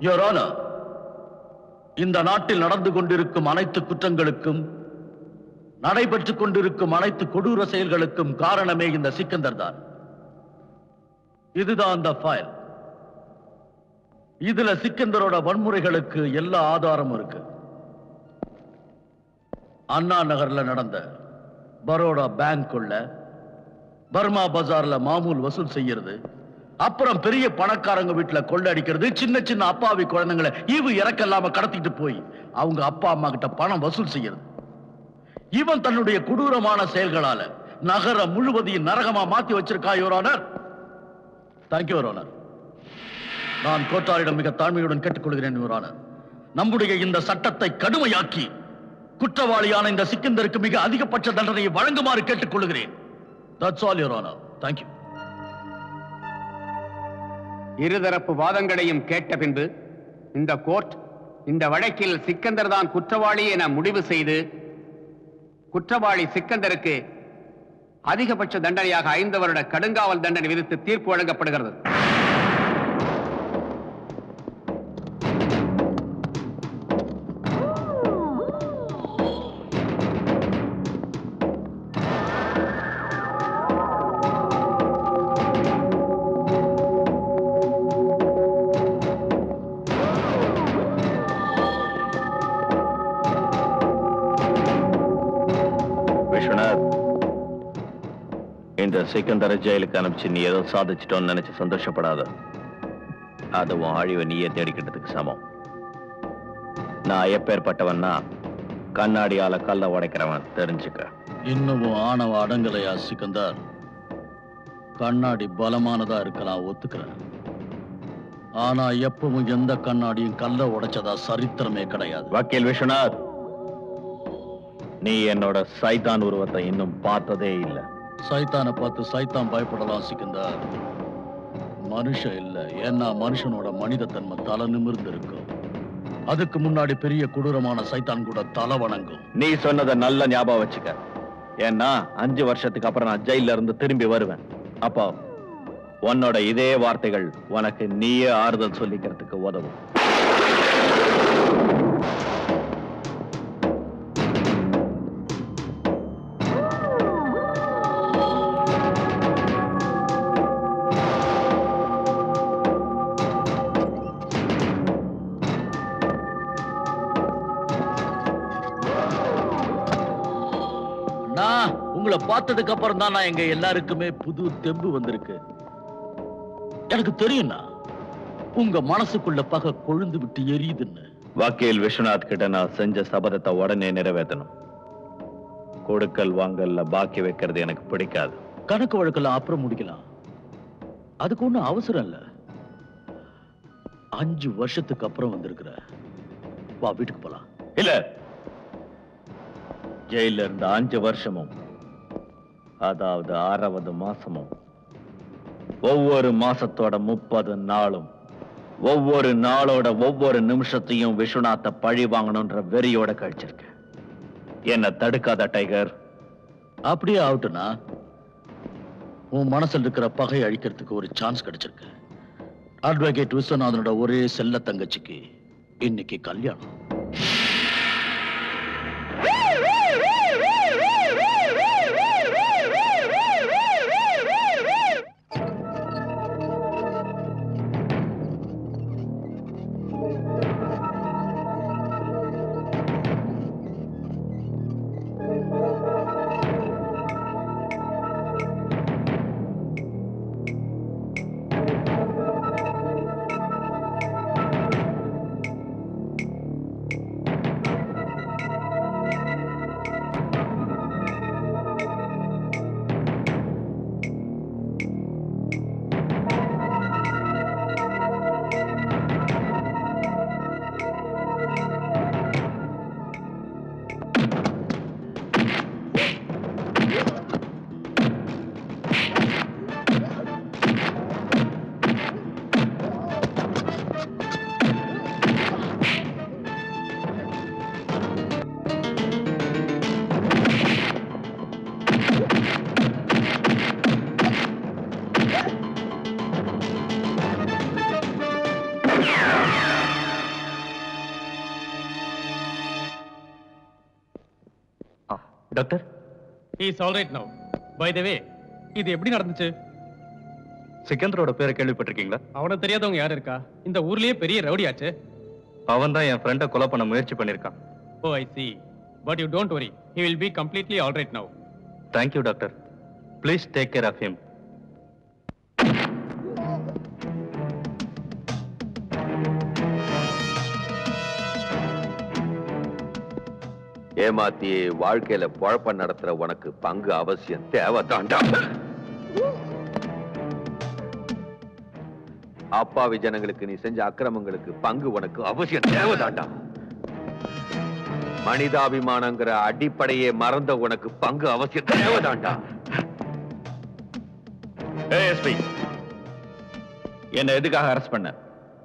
Your honour, இந்த நாட்டில் நடந்து கொண்டிருக்கும் அனைத்து குற்றங்களுக்கும், நடைபெற்றுக் கொண்டிருக்கும் அனைத்து கொடூர செயல்களுக்கும் காரணமே இந்த சிக்கந்தர் தான். இதுதான் அந்த ஃபைல். இதுல சிக்கந்தரோட வன்முறைகளுக்கு எல்லா ஆதாரமும் இருக்கு. அண்ணா நகர்ல நடந்த பரோடா பேங்க் கொள்ள, பர்மா பஜார்ல மாமூல் வசூல் செய்யறது, அப்புறம் பெரிய பணக்காரங்க வீட்டுல கொள்ளடிக்கிறது, சின்ன சின்ன அப்பாவி குழந்தைங்களை ஈவு இறக்கல்லாம கடத்திட்டு போய் அவங்க அப்பா அம்மா கிட்ட பணம் வசூல் செய்யறது. இவன் தன்னுடைய கொடூரமான செயல்களால நகரம் முழுவதையும் நரகமா மாத்தி வச்சிருக்கா your honour. Thank you your honour. நான் கோட்டாரிடம் மிக தாழ்மையுடன் கேட்டுக்கொள்கிறேன் யுவர் ஆனர், நம்முடைய இந்த சட்டத்தை கடுமையாக்கி குற்றவாளியான இந்த சிக்கந்தருக்கு மிக அதிகபட்ச தண்டனையை வழங்குமாறு கேட்டுக்கொள்கிறேன். That's all your honour. Thank you. இருதரப்பு வாதங்களையும் கேட்ட பின்பு இந்த கோர்ட் இந்த வழக்கில் சிக்கந்தர் தான் குற்றவாளி என முடிவு செய்து குற்றவாளி சிக்கந்தருக்கு அதிகபட்ச தண்டனையாக 5 வருட கடுங்காவல் தண்டனை விதித்து தீர்ப்பு வழங்கப்படுகிறது. இந்த சிக்கந்தர ஜெயிலுக்கு அனுப்பிச்சு நீ ஏதோ சாதிச்சிட்டோன்னு நினைச்சு சந்தோஷப்படாத. அதுவும் அழிவை நீயே தேடிக்கிட்டதுக்கு சமம். நான் எப்பேற்பட்டவன்னா கண்ணாடியால கல்ல உடைக்கிறவன், தெரிஞ்சுக்க. இன்னமும் ஆணவ அடங்கலையா சிக்கந்தர்? கண்ணாடி பலமானதா இருக்கலாம், ஒத்துக்கிறேன். ஆனா எப்பவும் எந்த கண்ணாடியும் கல்ல உடைச்சதா சரித்திரமே கிடையாது. வக்கீல் விஸ்வநாத், நீ என்னோட சைத்தான் உருவத்தை இன்னும் பார்த்ததே இல்லை. சைத்தானை பார்த்து சைத்தான் பயப்படலாம் சிக்கந்தர், மனுஷன் இல்ல. ஏன்னா மனுஷனோட மனித தன்மை தலை நிமிர்ந்து இருக்கும். அதுக்கு முன்னாடி பெரிய கொடூரமான சைத்தான் கூட தலை வணங்கும். நீ சொன்னதை நல்ல ஞாபகம் வச்சுக்க. ஏன்னா 5 வருஷத்துக்கு அப்புறம் நான் ஜெயில இருந்து திரும்பி வருவேன். அப்போ உன்னோட இதே வார்த்தைகள் உனக்கு நீயே ஆறுதல் சொல்லிக்கிறதுக்கு உதவும். உங்களை பார்த்ததுக்கு அப்புறம் தான் நான் எங்க எல்லாருக்குமே புது தெம்பு வந்திருக்கு. எனக்கு தெரியும்னா உங்க மனசுக்குள்ள பகை கொழுந்து விட்டு எரியுதுன்னு. வக்கீல் விஸ்வநாத் கிட்ட நான் செஞ்ச சபதத்தை உடனே நிறைவேற்றணும். கொடுக்கல் வாங்கல்ல பாக்கி வைக்கிறது எனக்கு பிடிக்காது. கணக்கு வழக்கெல்லாம் அப்புறம் முடிக்கலாம், அதுக்கு ஒண்ணும் அவசரம் இல்ல. 5 வருஷத்துக்கு அப்புறம் வந்திருக்கிற, வா வீட்டுக்கு போலாம். இல்ல, ஜெயில இருந்த 5 வருஷமும், அதாவது 60 மாசமும், ஒவ்வொரு மாசத்தோட 30 நாளும், ஒவ்வொரு நாளோட ஒவ்வொரு நிமிஷத்தையும் விஸ்வநாத்தை பழி வாங்கணும்ன்ற வெறியோட கழிச்சிருக்க. என்ன தடுக்காத டைகர். அப்படியே ஆகட்டும்னா உன் மனசில் இருக்கிற பகை அழிக்கிறதுக்கு ஒரு சான்ஸ் கிடைச்சிருக்கு. அட்வொகேட் விஸ்வநாதனோட ஒரே செல்ல தங்கச்சிக்கு இன்னைக்கு கல்யாணம். Doctor he is all right now. By the way, இது எப்படி நடந்துச்சு? சிக்கந்தரோட பேரை கேள்விப்பட்டிருக்கீங்களா? அவன தெரியாதவங்க யார் இருக்கா? இந்த ஊர்லயே பெரிய ரவுடி ஆச்சு. அவன் தான் என் ஃப்ரெண்டை கொலை பண்ண முயற்சி பண்ணிருக்கான். Oh, I see. But you don't worry. He will be completely all right now. Thank you, doctor. Please take care of him. ஏமாத்தி வாழ்க்கையில பொழப்ப நடத்துற உனக்கு பங்கு அவசியம் தேவைதாண்டா. அப்பாவி ஜனங்களுக்கு நீ செஞ்ச அக்கிரமங்களுக்கு பங்கு உனக்கு அவசியம் தேவைதாண்டா. மனிதாபிமானங்கிற அடிப்படையே மறந்த உனக்கு பங்கு அவசியம் தேவைதாண்டா. ஏஎஸ்பி, என்ன எதுக்காக அரெஸ்ட் பண்ண?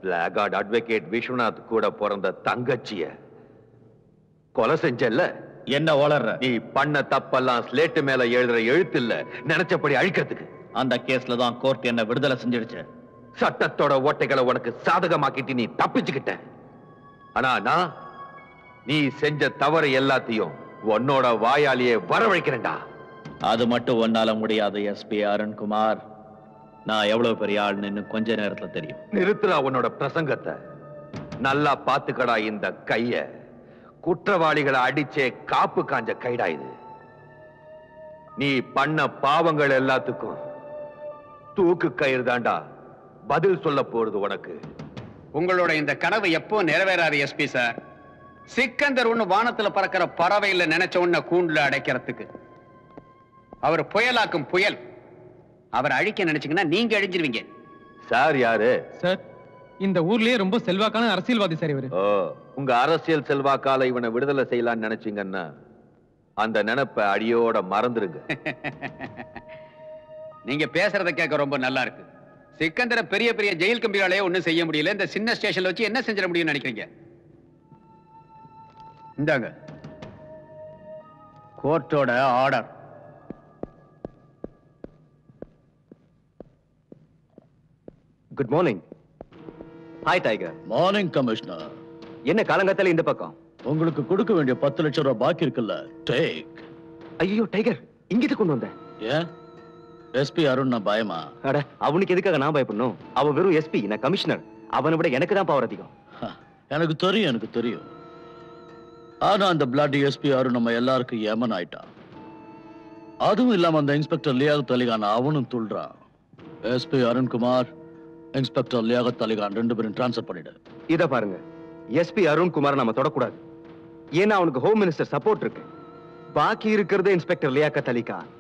பிளாகார்ட் அட்வொகேட் விஸ்வநாத் கூட பிறந்த தங்கச்சிய கொலை செஞ்சல்ல? என்ன வளர்ற? நீ பண்ண தப்பெல்லாம் ஸ்லேட்டு மேல எழுதுற எழுத்து இல்ல, நினைச்சபடி அழிக்கிறதுக்கு. அந்த கேஸ்ல தான் கோர்ட் என்ன விடுதலை செஞ்சிடுச்சு. சட்டத்தோட ஓட்டைகளை உனக்கு சாதகமாக்கிட்டு நீ தப்பிச்சுக்கிட்ட. ஆனா நான் நீ செஞ்ச தவறு எல்லாத்தையும் உன்னோட வாயாலேயே வரவழைக்கிறேன்டா. அது மட்டும் ஒன்னால முடியாது எஸ்பி அருண்குமார். நான் எவ்வளவு பெரிய ஆள்னு இன்னும் கொஞ்ச நேரத்துல தெரியும். நிறுத்துறா உன்னோட பிரசங்கத்தை. நல்லா பாத்துக்கடா இந்த கைய. குற்றவாளிகளை அடிச்சே காப்பு காஞ்ச கைடா இது. நீ பண்ண பாவங்கள் எல்லாத்துக்கும் தூக்கு கயிறு தாண்டா பதில் சொல்ல போறது உனக்கு. உங்களோட இந்த கனவு எப்போ நிறைவேறாது எஸ்பி சார்? சிக்கந்தர் ஒண்ணு வானத்துல பறக்கிற பறவை இல்ல, நினைச்ச உன்ன கூண்டுல அடைக்கிறதுக்கு. அவர் புயலாக்கும் புயல். அவர் அழிக்க நினைச்சீங்கன்னா நீங்க அழிஞ்சிருவீங்க. சார் யாரு? சார், இந்த ஊர்லயே ரொம்ப செல்வாக்கான அரசியல்வாதி சார் இவரு. ஓ, உங்க அரசியல் செல்வாக்கால இவனை விடுதலை செய்யலாம்னு நினைச்சீங்கன்னா அந்த நினைப்ப அடியோட மறந்துருங்க. நீங்க பேசுறத கேட்க ரொம்ப நல்லா இருக்கு. சிக்கந்தர பெரிய பெரிய ஜெயில் கம்பிகளாலே ஒண்ணும் செய்ய முடியல. இந்த சின்ன ஸ்டேஷன்ல வச்சு என்ன செஞ்சிட முடியும்னு நினைக்கிறீங்க? இந்தாங்க கோர்ட்டோட order. Good morning. Hi tiger. Morning commissioner. என்ன காலங்கத்தால இந்த பக்கம்? உங்களுக்கு கொடுக்க வேண்டிய 10 லட்சம் ரூபாய் பாக்கி இருக்குல்ல, டேக். ஐயோ டைகர், இங்கிட்டு கொண்டு வந்த? ஏன் எஸ்பி அருண் பயமா? அட, அவனுக்கு எதுக்காக நான் பயப்படணும்? அவன் வெறும் எஸ்பி, நான் கமிஷனர். அவனை விட எனக்கு தான் பவர் அதிகம். எனக்கு தெரியும். ஆனா அந்த பிளாட் எஸ்பி அருண் நம்ம எல்லாருக்கும் ஏமன் ஆயிட்டான். அதுவும் இல்லாம அந்த இன்ஸ்பெக்டர் லியாகத் அலிகான் அவனும் துள்றான். எஸ்பி அருண்குமார், இன்ஸ்பெக்டர் லியாகத் அலிகான் 2 பேரும் டிரான்ஸ்ஃபர் பண்ணிடு. இத பாருங்க, எஸ்பி அருண்குமார் நாம தொடக்கூடாது. ஏன்னா அவனுக்கு ஹோம் மினிஸ்டர் சப்போர்ட் இருக்கு. பாக்கி இருக்கிறது இன்ஸ்பெக்டர் லியாகத் அலிகான்.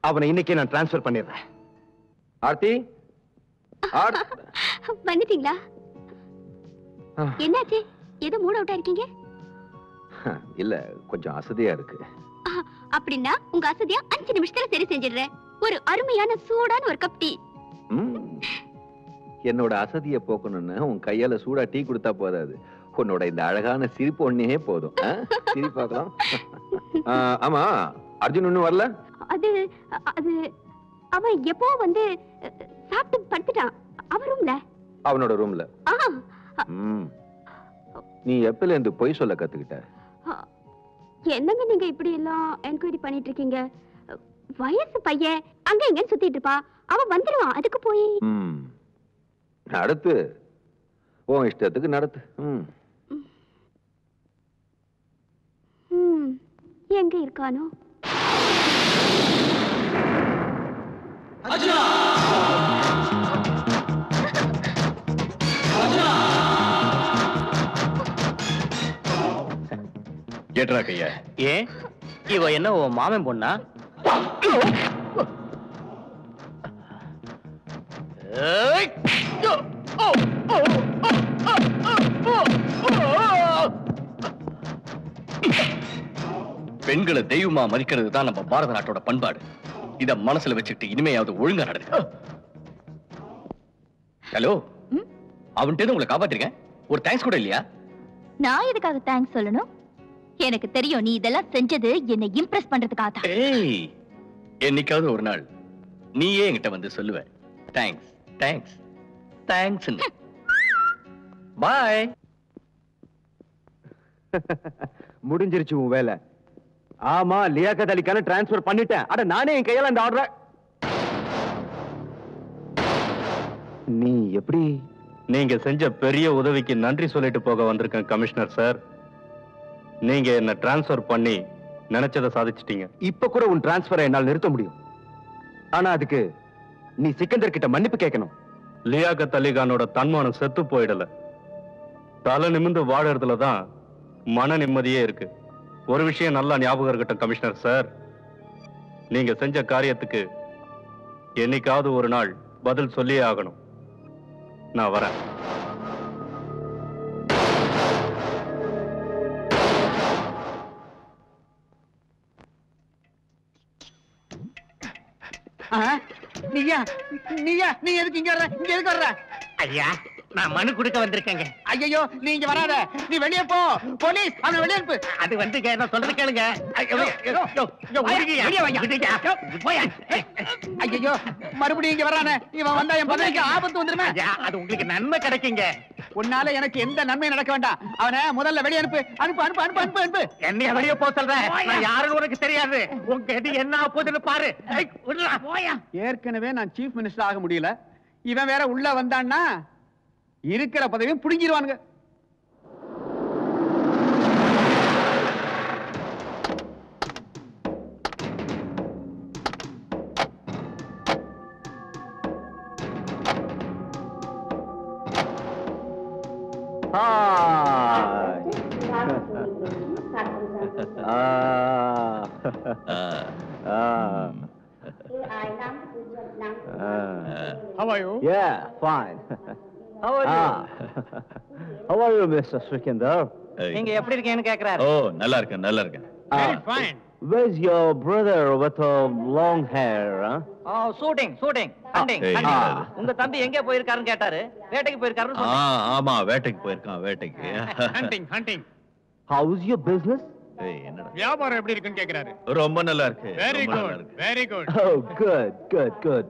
அவனை இன்னைக்கே நான் டிரான்ஸ்ஃபர் பண்ணிடுறேன். ஆர்த்தி, வந்துட்டீங்களா? என்னாச்சு? ஏதோ மூட் அவுட்டா இருக்கீங்க? இல்ல, கொஞ்சம் அசதியா இருக்கு. அப்படின்னா உங்க அசதியா 5 நிமிஷத்துல சரி செஞ்சிடுறேன். ஒரு அருமையான சூடான ஒரு கப் டீ. என்னோட அசதியை போக்கணும்னு உன் கையால சூடா டீ கொடுத்தா போதாது. உன்னோட இந்த அழகான சிரிப்பு ஒன்னே போதும். சிரிப்பாக்கலாம். ஆமா, அர்ஜுன் இன்னும் வரல? அது அது அவன் எப்போ வந்து சாப்பிட்டு படுத்துட்டான். அவன் ரூம்ல. அவனோட ரூம்ல? நீ எப்பல இருந்து பொய் சொல்ல கத்துக்கிட்ட? என்னங்க நீங்க இப்படி எல்லாம் என்கொயரி பண்ணிட்டு இருக்கீங்க? வயசு பையன் அங்க எங்க சுத்திட்டு இருப்பா. அவன் வந்துருவான். அதுக்கு போய் நடத்து, உன் இஷ்டத்துக்கு நடத்து. எங்க இருக்கானோ? ஏட்ரா கையா. ஏன் இவ என்ன உன் மாமன் பொண்ணா? பெண்களை தெய்வமா மதிக்கிறது தான் நம்ம பாரத நாட்டோட பண்பாடு. இத மனசுல வச்சுட்டு இனிமையாவது ஒழுங்கா நடந்து. ஹலோ, அவன்கிட்ட உங்களை காப்பாத்திருக்கேன். ஒரு தேங்க்ஸ் கூட இல்லையா? நான் எதுக்காக தேங்க்ஸ் சொல்லணும்? எனக்கு தெரியும் நீ இதெல்லாம் செஞ்சது என்னை இம்ப்ரெஸ் பண்றதுக்காக தான். ஏய், என்னைக்காவது ஒரு நாள் நீயே என்கிட்ட வந்து சொல்லுவ தேங்க்ஸ் தேங்க்ஸ் தேங்க்ஸ். பாய். முடிஞ்சிருச்சு உன் வேலை. ஆமா, லியாக்கத் அலிக்கான டிரான்ஸ்ஃபர் பண்ணிட்டேன். அட நானே என் கையால அந்த ஆர்டர். நீ எப்படி? நீங்க செஞ்ச பெரிய உதவிக்கு நன்றி சொல்லிட்டு போக வந்திருக்கேன் கமிஷனர் சார். நீங்க என்ன டிரான்ஸ்ஃபர் பண்ணி நினைச்சதை சாதிச்சிட்டீங்க. இப்ப கூட உன் டிரான்ஸ்ஃபரை என்னால் நிறுத்த முடியும். ஆனா அதுக்கு நீ சிக்கந்தர் கிட்ட மன்னிப்பு கேட்கணும். லியாக்கத் அலிகானோட தன்மானம் செத்து போயிடல. தலை நிமிந்து வாழறதுல தான் மன நிம்மதியே இருக்கு. ஒரு விஷயம் நல்லா ஞாபகம் இருக்கட்டும் கமிஷனர் சார், நீங்க செஞ்ச காரியத்துக்கு என்னைக்காவது ஒரு நாள் பதில் சொல்லியே ஆகணும். நான் வரேன். நீயா நீ எதுக்கு இங்க வர்ற? இங்க எதுக்கு வர்ற? ஐயா, நான் மனு கொடுக்க வந்திருக்கேங்க. ஐயோ, நீ இங்க வராத. நீ வெளியே போ. போலீஸ் அவனை வெளியே அனுப்பு. அது வந்துங்க, நான் சொல்றது கேளுங்க. ஐயோ, மறுபடியும் இங்க வரானே, இவன் வந்தா என் பதவிக்கு ஆபத்து வந்துருமே. அது உங்களுக்கு நன்மை கிடைக்குங்க. உன்னால எனக்கு எந்த நன்மையும் நடக்க வேண்டாம். அவனை முதல்ல வெளியே அனுப்பு. அனுப்பு அனுப்பு அனுப்பு அனுப்பு அனுப்பு. என்னைய வெளியே போக சொல்றேன். நான் யாருன்னு உனக்கு தெரியாது. உங்க எது என்ன போகுதுன்னு பாரு. ஏற்கனவே நான் சீஃப் மினிஸ்டர் ஆக முடியல. இவன் வேற உள்ள வந்தான்னா இருக்கிற பதவியும் புடுங்கிடுவானுங்க. How are you? Yeah, fine. How are you? How are you, Mr. Srikandar? நீங்க எப்படி இருக்கீங்கன்னு கேக்குறாரு. ஓ, நல்லா இருக்கேன், நல்லா இருக்கேன். Very fine. Where's your brother with long hair? Shooting hunting. உங்க தம்பி எங்க போயிருக்காருன்னு கேட்டாரு. வேட்டைக்கு போயிருக்காருன்னு சொன்னேன். ஆமா, வேட்டைக்கு போயிருக்கான், வேட்டைக்கு. Hunting. How's your business? என்னடா வியாபாரம் எப்படி இருக்குன்னு கேக்குறாரு. ரொம்ப நல்லா இருக்கு. Very ரொம்ப நல்லா good. இருக்கு. Very good. Oh, good.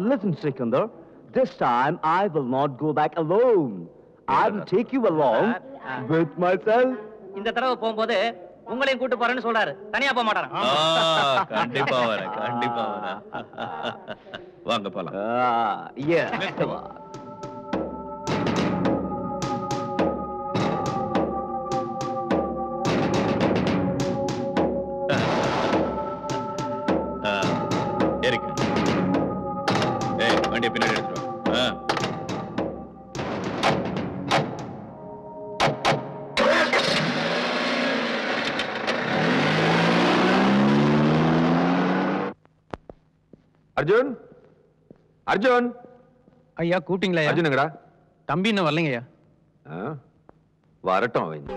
Listen, Srikandar. This time I will not go back alone. I will take you along with myself. இந்த தடவை போகும்போது உங்களையும் கூட்டு போறேன்னு சொல்றாரு. தனியா போக மாட்டாராம். கண்டிப்பா வரேன். வாங்க போலாம். Yeah. Let's go. இருக்கு. வண்டியை பின்னாடி எடுத்துருவோம். அர்ஜுன் ஐயா கூட்டிங்களா? அர்ஜுனுங்கடா. தம்பி இன்னும் வரலைங்கய்யா. வரட்டும் அவன்.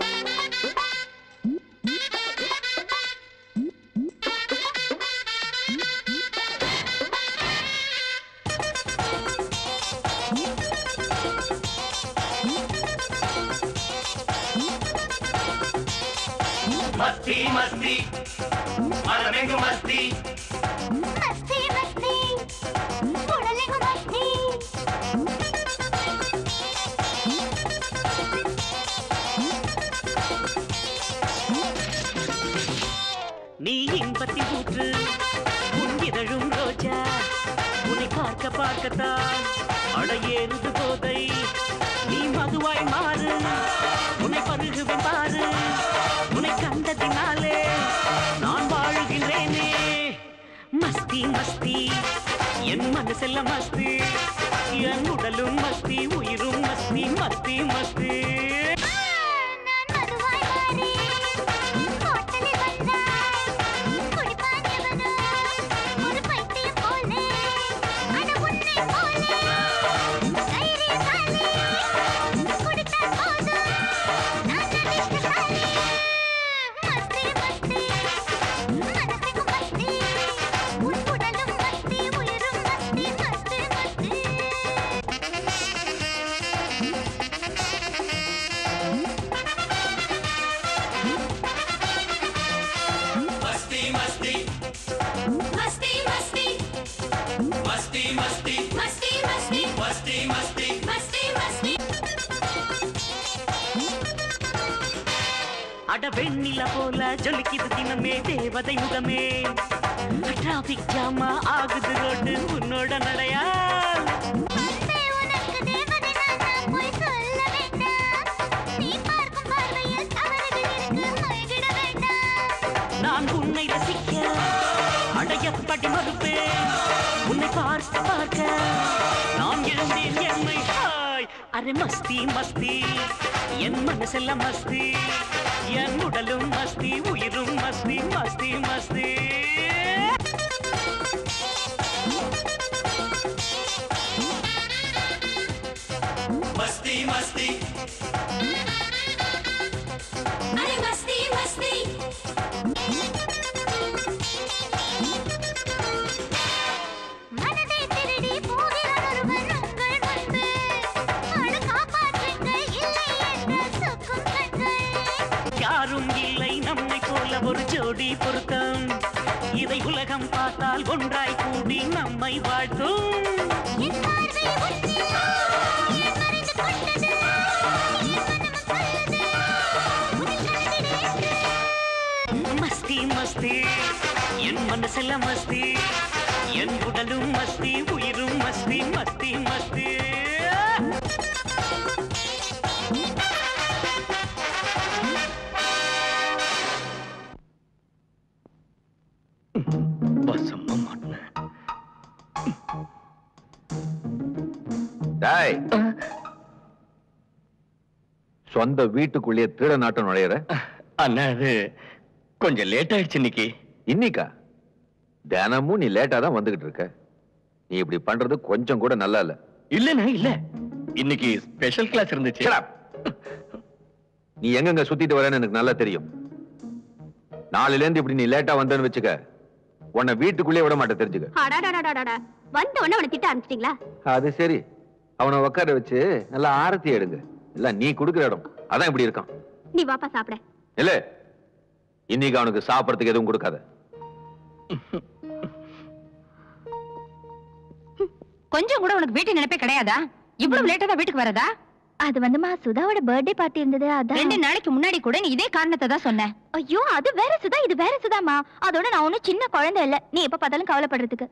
மஸ்தி மஸ்தி மனமெங்கு மஸ்தி மஸ்தி மஸ்தி உடலெங்கு மஸ்தி. நீ இன்பத்தி ஊற்று உன் இதழும் ரோஜா உன்னை பார்க்கத்தான் அடையேறுது போதை. நீ மதுவாய் மாறு உன்னை பருகுவேன் பாரு. உன்னை கண்டதினாலே நான் வாழுகின்றேனே. மஸ்தி மஸ்தி என் மனசெல்லாம் மஸ்தி. என் உடலும் மஸ்தி, உயிரும் மஸ்தி. மஸ்தி மஸ்தி அட வெண்ணில போல ஜொலிக்குது தினமே தேவதை முகமே டிராபிக் ஜாமா ஆகுது ரோடு உன்னோட நடையா நான் உன்னை ரசிக்க அடையப்படி மறுப்பேன் உன்னை பார்க்க பார்க்க நான் இழந்தேன் என்னை அரே மஸ்தி மஸ்தி என் மனசெல்லாம் மஸ்தி என் உடலும் மஸ்தி உயிரும் மஸ்தி மஸ்தி மஸ்தி மஸ்தி மஸ்தி அரே மஸ்தி மஸ்தி யாரும் இல்லை நம்மை போல ஒரு ஜோடி பொருத்தம் இதை உலகம் பார்த்தால் ஒன்றாய் கூடி நம்மை வாழ்த்தும் மஸ்தி மஸ்தி என் மனசெல்லாம் மஸ்தி என் உடலும் மஸ்தி உயிரும் மஸ்தி மஸ்தி மஸ்தி சொந்த வீட்டுக்குள்ளேயே திருட நாட்டம் நுழையிற அண்ணா அது கொஞ்சம் லேட் ஆயிடுச்சு இன்னைக்கு. இன்னைக்கா? தினமும் நீ லேட்டா தான் வந்துகிட்டு இருக்க. நீ இப்படி பண்றது கொஞ்சம் கூட நல்லா இல்ல. இல்லண்ணா இல்ல, இன்னைக்கு ஸ்பெஷல் கிளாஸ் இருந்துச்சு. நீ எங்கெங்க சுத்திட்டு வரேன்னு எனக்கு நல்லா தெரியும். நாளையில இருந்து இப்படி நீ லேட்டா வந்தேன்னு வச்சுக்க, உன்னை வீட்டுக்குள்ளே விட மாட்டேன் தெரிஞ்சுக்க. வந்த உடனே அவனை திட்ட ஆரம்பிச்சிட்டீங்களா? அது சரி, அவனை உட்கார வச்சு நல்லா ஆரத்தி எடுங்க. இல்ல நீ குடுக்கிற இடம் அதான் இப்படி இருக்கான். நீ வாப்பா சாப்பிட. இல்ல இன்னைக்கு அவனுக்கு சாப்பிடறதுக்கு எதுவும் கொடுக்காத. கொஞ்சம் கூட உனக்கு வீட்டு நினைப்பே கிடையாதா? இவ்வளவு லேட்டா தான் வீட்டுக்கு வரதா? அது வந்துமா சுதாவோட பர்த்டே பார்ட்டி இருந்தது, அதான் 2 நாளைக்கு முன்னாடி கூட நீ இதே காரணத்தை தான் சொன்ன. ஐயோ அது வேற சுதா, இது வேற சுதாமா. அதோட நான் ஒன்னும் சின்ன குழந்தை இல்ல, நீ எப்ப பார்த்தாலும் கவலைப்படுறதுக்கு.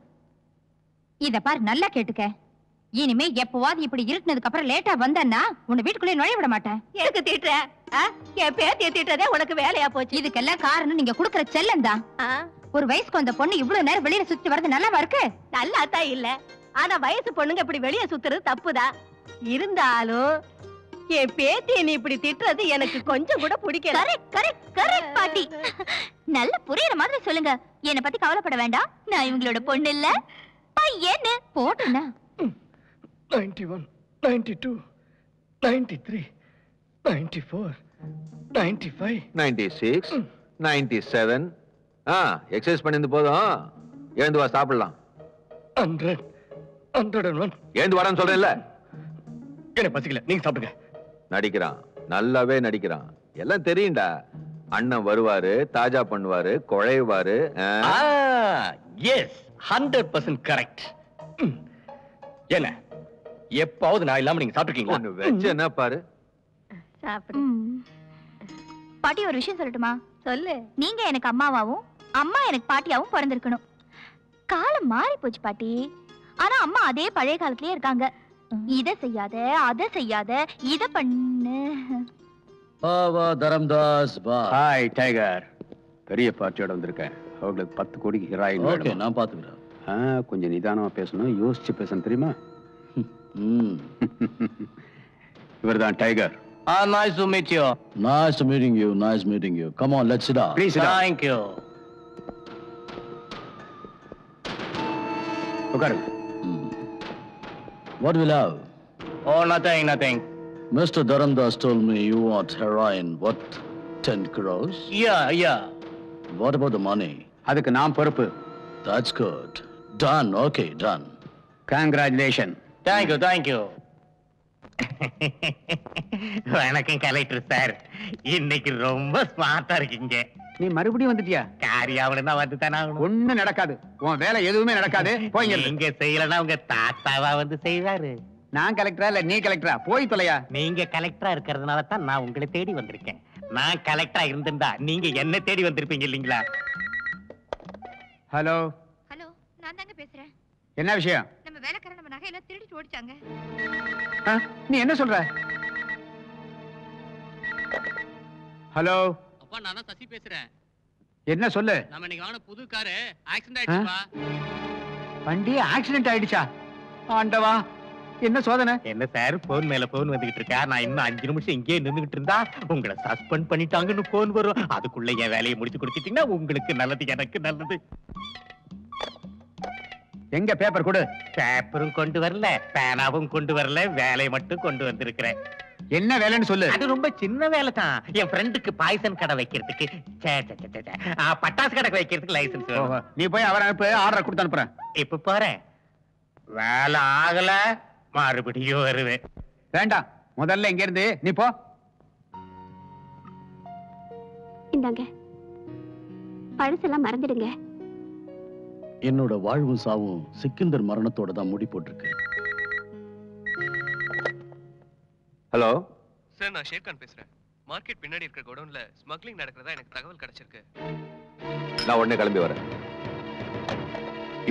இத பாரு, நல்லா கேட்டுக்க. இனிமே எப்பவாது இப்படி இருட்டினதுக்கு அப்புறம் லேட்டா வந்தன்னா உன்னை வீட்டுக்குள்ளே நுழைய விட மாட்டேன். எனக்கு திட்டுற? என் பேத்திய திட்டுறதே உனக்கு வேலையா போச்சு. இதுக்கெல்லாம் காரணம் நீங்க குடுக்கற செல்லம் தான். ஒரு வயசுக்கு வந்த பொண்ணு இவ்வளவு நேரம் வெளியில சுத்தி வரது நல்லாவா இருக்கு? நல்லா தான் இல்ல, ஆனா வயசு பொண்ணுங்க இப்படி வெளியே சுத்துறது தப்புதான். இருந்தாலும் என் பேத்திய நீ இப்படி திட்டுறது எனக்கு கொஞ்சம் கூட பிடிக்கல. கரெக்ட் கரெக்ட் கரெக்ட் பாட்டி. நல்ல புரியுற மாதிரி சொல்லுங்க. என்னை பத்தி கவலைப்பட வேண்டாம், நான் இவங்களோட பொண்ணு இல்ல பையன்னு. போட்டுனா 91, 92, 93, 94, 95, 96, 97. எக்ஸசைஸ் பண்ணிருந்து போதும், எழுந்து வா சாப்பிடலாம். 100, 101. எழுந்து வாடான்னு சொல்றேன்ல. எனக்கு பசிக்கல, நீங்க சாப்பிடுங்க. நடிக்கிறான், நல்லாவே நடிக்கிறான். எல்லாம் தெரியும்டா. அண்ணன் வருவாரு, தாஜா பண்ணுவாரு, குழைவாரு. S 100% correct. என்ன எப்பாவது நான் இல்லாம நீங்க சாப்பிட்டுருக்கீங்களா? ஒண்ணு வெச்சு என்ன பாரு. சாப்பிடு. பாட்டி ஒரு விஷயம் சொல்லட்டுமா? சொல்லு. நீங்க எனக்கு அம்மாவாவும் அம்மா எனக்கு பாட்டியாவும் பிறந்திருக்கணும். காலம் மாறி போச்சு பாட்டி, ஆனா அம்மா அதே பழைய காலத்திலேயே இருக்காங்க. இத செய்யாத, அத செய்யாத, இத பண்ணு. வா தரம்தாஸ் பா. Hi tiger. பெரிய பார்ட்டியோட வந்திருக்கேன். அவங்களுக்கு 10 கோடிக்கு ஹீரோயின். ஓகே, நான் பாத்துக்கிறேன். கொஞ்சம் நிதானமா பேசணும், யோசிச்சு பேசணும், தெரியுமா? இவர்தான் tiger. Nice to meet you. Nice to meeting you. Nice meeting you. Come on, let's sit down. Please sit down. Thank you. உட்காருங்க. What will have? Oh, nothing. Mr. Dharamdas told me you want heroin. What? 10 crores? Yeah. What about the money? அதுக்கு நான் பொறுப்பு. That's good. Done. Okay, done. Congratulations. Thank you. வணக்கம் collector sir. இன்னைக்கு ரொம்ப ஸ்மார்ட்டா இருக்கீங்க. நீ மறுபடியும் வந்துட்டியா? காரியாவுல தான் வந்து தானே ஆகணும். ஒண்ணும் நடக்காது, உன் வேலை எதுவுமே நடக்காது. போய் நீங்க செய்யலன்னா உங்க தாத்தாவா வந்து செய்வாரு. நான் கலெக்டரா இல்ல நீ கலெக்டரா? போய் தொலையா. நீங்க கலெக்டரா இருக்கிறதுனால தான் நான் உங்களை தேடி வந்திருக்கேன். நான் கலெக்டரா இருந்திருந்தா நீங்க என்ன தேடி வந்திருப்பீங்க இல்லீங்களா? ஹலோ ஹலோ, நான் தாங்க பேசுறேன். என்ன விஷயம்? நம்ம வேலைக்காரன் நம்ம நகையெல்லாம் திருடிட்டு ஓடிச்சாங்க. நீ என்ன சொல்ற? ஹலோ அப்பா, நான் தான் சசி பேசுறேன். என்ன சொல்லு? நம்ம இன்னைக்கு வாங்கின புது காரு ஆக்சிடென்ட் ஆயிடுச்சுப்பா. வண்டி ஆக்சிடென்ட் ஆயிடுச்சா? ஆண்டவா, என்ன சோதனை? என்ன சார் போன் மேல போன் வந்துகிட்டு இருக்கா? நான் இன்னும் 5 நிமிஷம் இங்கே நின்னுகிட்டு இருந்தா உங்களை சஸ்பெண்ட் பண்ணிட்டாங்கன்னு போன் வரும். அதுக்குள்ள என் வேலையை முடிச்சு கொடுத்துட்டீங்கன்னா உங்களுக்கு நல்லது, எனக்கு நல்லது. எங்க பேப்பர் கொடு. பேப்பரும் கொண்டு வரல, பேனாவும் கொண்டு வரல, வேலையை மட்டும் கொண்டு வந்திருக்கிறேன். என்ன வேலைன்னு சொல்லு. அது ரொம்ப சின்ன வேலை தான். என் ஃப்ரெண்டுக்கு பாய்சன் கடை வைக்கிறதுக்கு, பட்டாசு கடை வைக்கிறதுக்கு லைசன்ஸ் வேணும். நீ போய் அவரை அனுப்பு, ஆர்டர் கொடுத்து அனுப்புறேன். இப்ப போறேன். வேலை ஆகல, மறுபடியும் வருவேன். வேண்டாம், முதல்ல இங்க இருந்து நீ போ. இந்தாங்க, பழசெல்லாம் மறந்துடுங்க. என்னோட வாழ்வும் சாவும் சிக்கந்தர் மரணத்தோட தான் முடி போட்டிருக்கு. ஹலோ சார், நான் ஷேர்கான் பேசுறேன். மார்க்கெட் பின்னாடி இருக்கிற கோடவுன்ல ஸ்மக்லிங் நடக்கிறதா எனக்கு தகவல் கிடைச்சிருக்கு. நான் உடனே கிளம்பி வரேன்.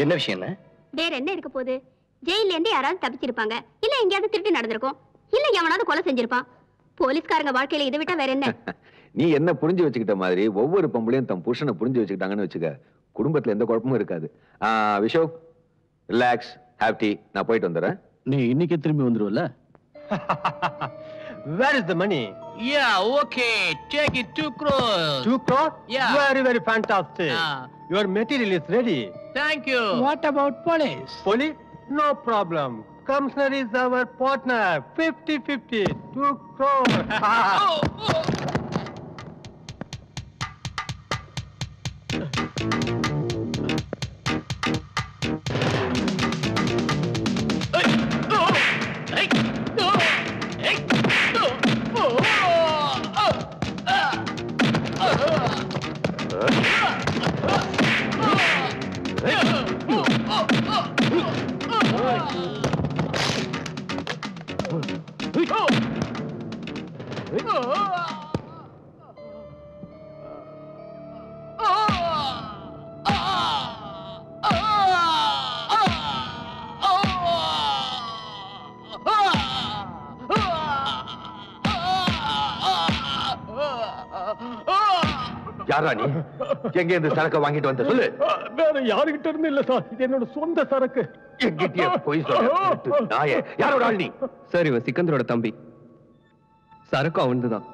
என்ன விஷயம்? வேற என்ன இருக்க போகுது? ஜெயில இருந்து யாராவது தப்பிச்சிருப்பாங்க, இல்ல எங்கேயாவது திருட்டு நடந்திருக்கும், இல்ல எவனாவது கொலை செஞ்சிருப்பான். போலீஸ்காரங்க வாழ்க்கையில இதை விட்டா வேற என்ன? நீ என்ன புரிஞ்சு வச்சுக்கிட்ட மாதிரி ஒவ்வொரு பொம்பளையும் தம் புருஷனை புரிஞ்சு வச்சுக்கிட்டாங்கன்னு வச்சுக்க, குடும்பத்துல எந்த குழப்பமும் இருக்காது. விஷோ, ரிலாக்ஸ், ஹேவ் டீ. நான் போயிட்டு வந்துடுறேன். நீ இன்னைக்கே திரும்பி வந்துருவல? Where is the money? Yeah, okay. Take it 2 crores. 2 crores? Yeah. Very fantastic. Your material is ready. Thank you. What about police? Police? No problem. Commissioner is our partner. 50-50. 2 crores. யாரா நீ? எங்க இருந்து சரக்கு வாங்கிட்டு வந்த சொல்லு. வேற யாருகிட்ட இருந்து இல்ல சார், இது என்னோட சொந்த சரக்கு. எங்கிட்டே போய் சொல்ல நாயே. யாரோட ஆள் நீ? சார், இவன் சிக்கந்தரோட தம்பி. சரக்கு அவன்துதான்.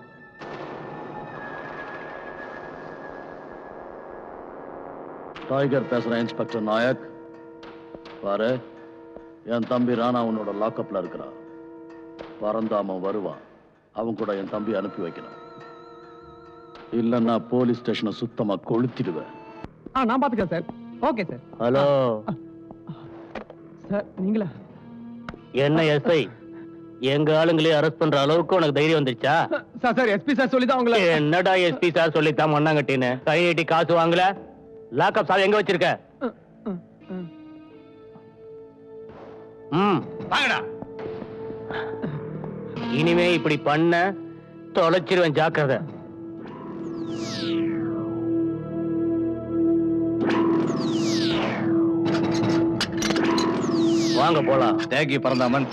டைகர் பேசுறேன், இன்ஸ்பெக்டர் நாயக். பாரு, என் தம்பி ராணா உன்னோட லாக்அப்ல இருக்கிறான். பறந்தாம வருவான். அவன் கூட என் தம்பி அனுப்பி வைக்கணும். இல்லன்னா போலீஸ் ஸ்டேஷனை சுத்தமா கொளுத்திடுவேன். நான் பாத்துக்கிறேன் sir. Okay sir. Hello sir, நீங்களா? என்ன எஸ்ஐ, எங்க ஆளுங்களே அரெஸ்ட் பண்ற அளவுக்கு உனக்கு தைரியம் வந்துருச்சா? சார் எஸ்பி சார் சொல்லிதான் உங்களை. என்னடா எஸ்பி சார் சொல்லித்தான் மண்ணாங்கட்டின்னு கை நீட்டி காசு வாங்கல? லாக்அப் சாவி எங்க வச்சிருக்க? வாங்கடா. இனிமே இப்படி பண்ண தொலைச்சிருவேன், ஜாக்கிரதை. வாங்க போலாம். தேக்கி பறந்தாமன்.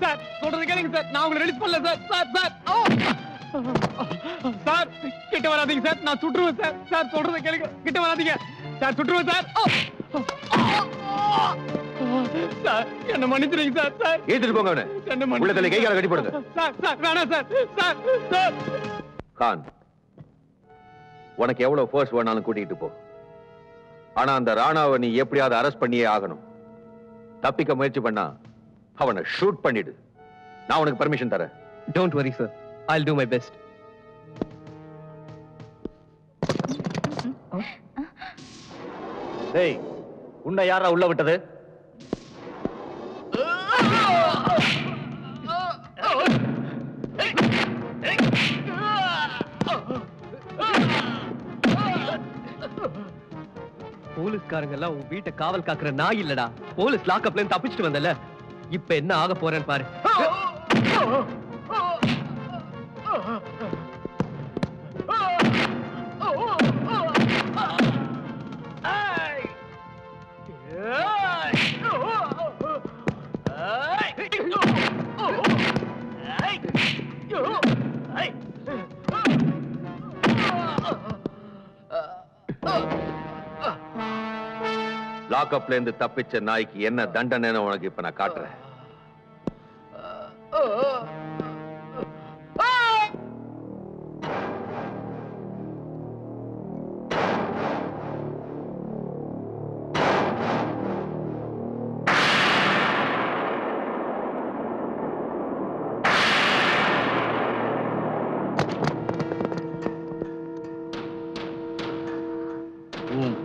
சார், சொல்றது கேளுங்க சார். நான் உங்களை ரிலீஸ் பண்ணல சார். சார் சார், கிட்ட வராதீங்க சார். நான் சுட்டுருவேன் சார். சார், சொல்றதை கேளுங்க. கிட்ட வராதீங்க சார். சுட்டுருவேன் சார். சார், என்ன மன்னிச்சிருங்க சார். சார், ஏத்துட்டு போங்க அவனை. உள்ள தள்ளி கை கால கட்டி போடுங்க. சார் வேணாம் சார். சார் கான், உனக்கு எவ்வளவு ஃபோர்ஸ் வேணாலும் கூட்டிட்டு போ. ஆனா அந்த ராணாவை நீ எப்படியாவது அரெஸ்ட் பண்ணியே ஆகணும். தப்பிக்க முயற்சி பண்ணா அவனை ஷூட் பண்ணிடு. நான் உனக்கு பர்மிஷன் தரேன். Don't worry sir, I'll do my best. டேய், உன்னை யாரா உள்ள விட்டது? போலீஸ்காரங்க எல்லாம் உன் வீட்டை காவல் காக்குற நாய் இல்லடா. போலீஸ் லாக்அப்ல இருந்து தப்பிச்சிட்டு வந்தல, இப்ப என்ன ஆக போறேன்னு பாரு. லாக்அப்ல இருந்து தப்பிச்ச நாய்க்கு என்ன தண்டனைன்னு உனக்கு இப்ப நான் காட்டுறேன்.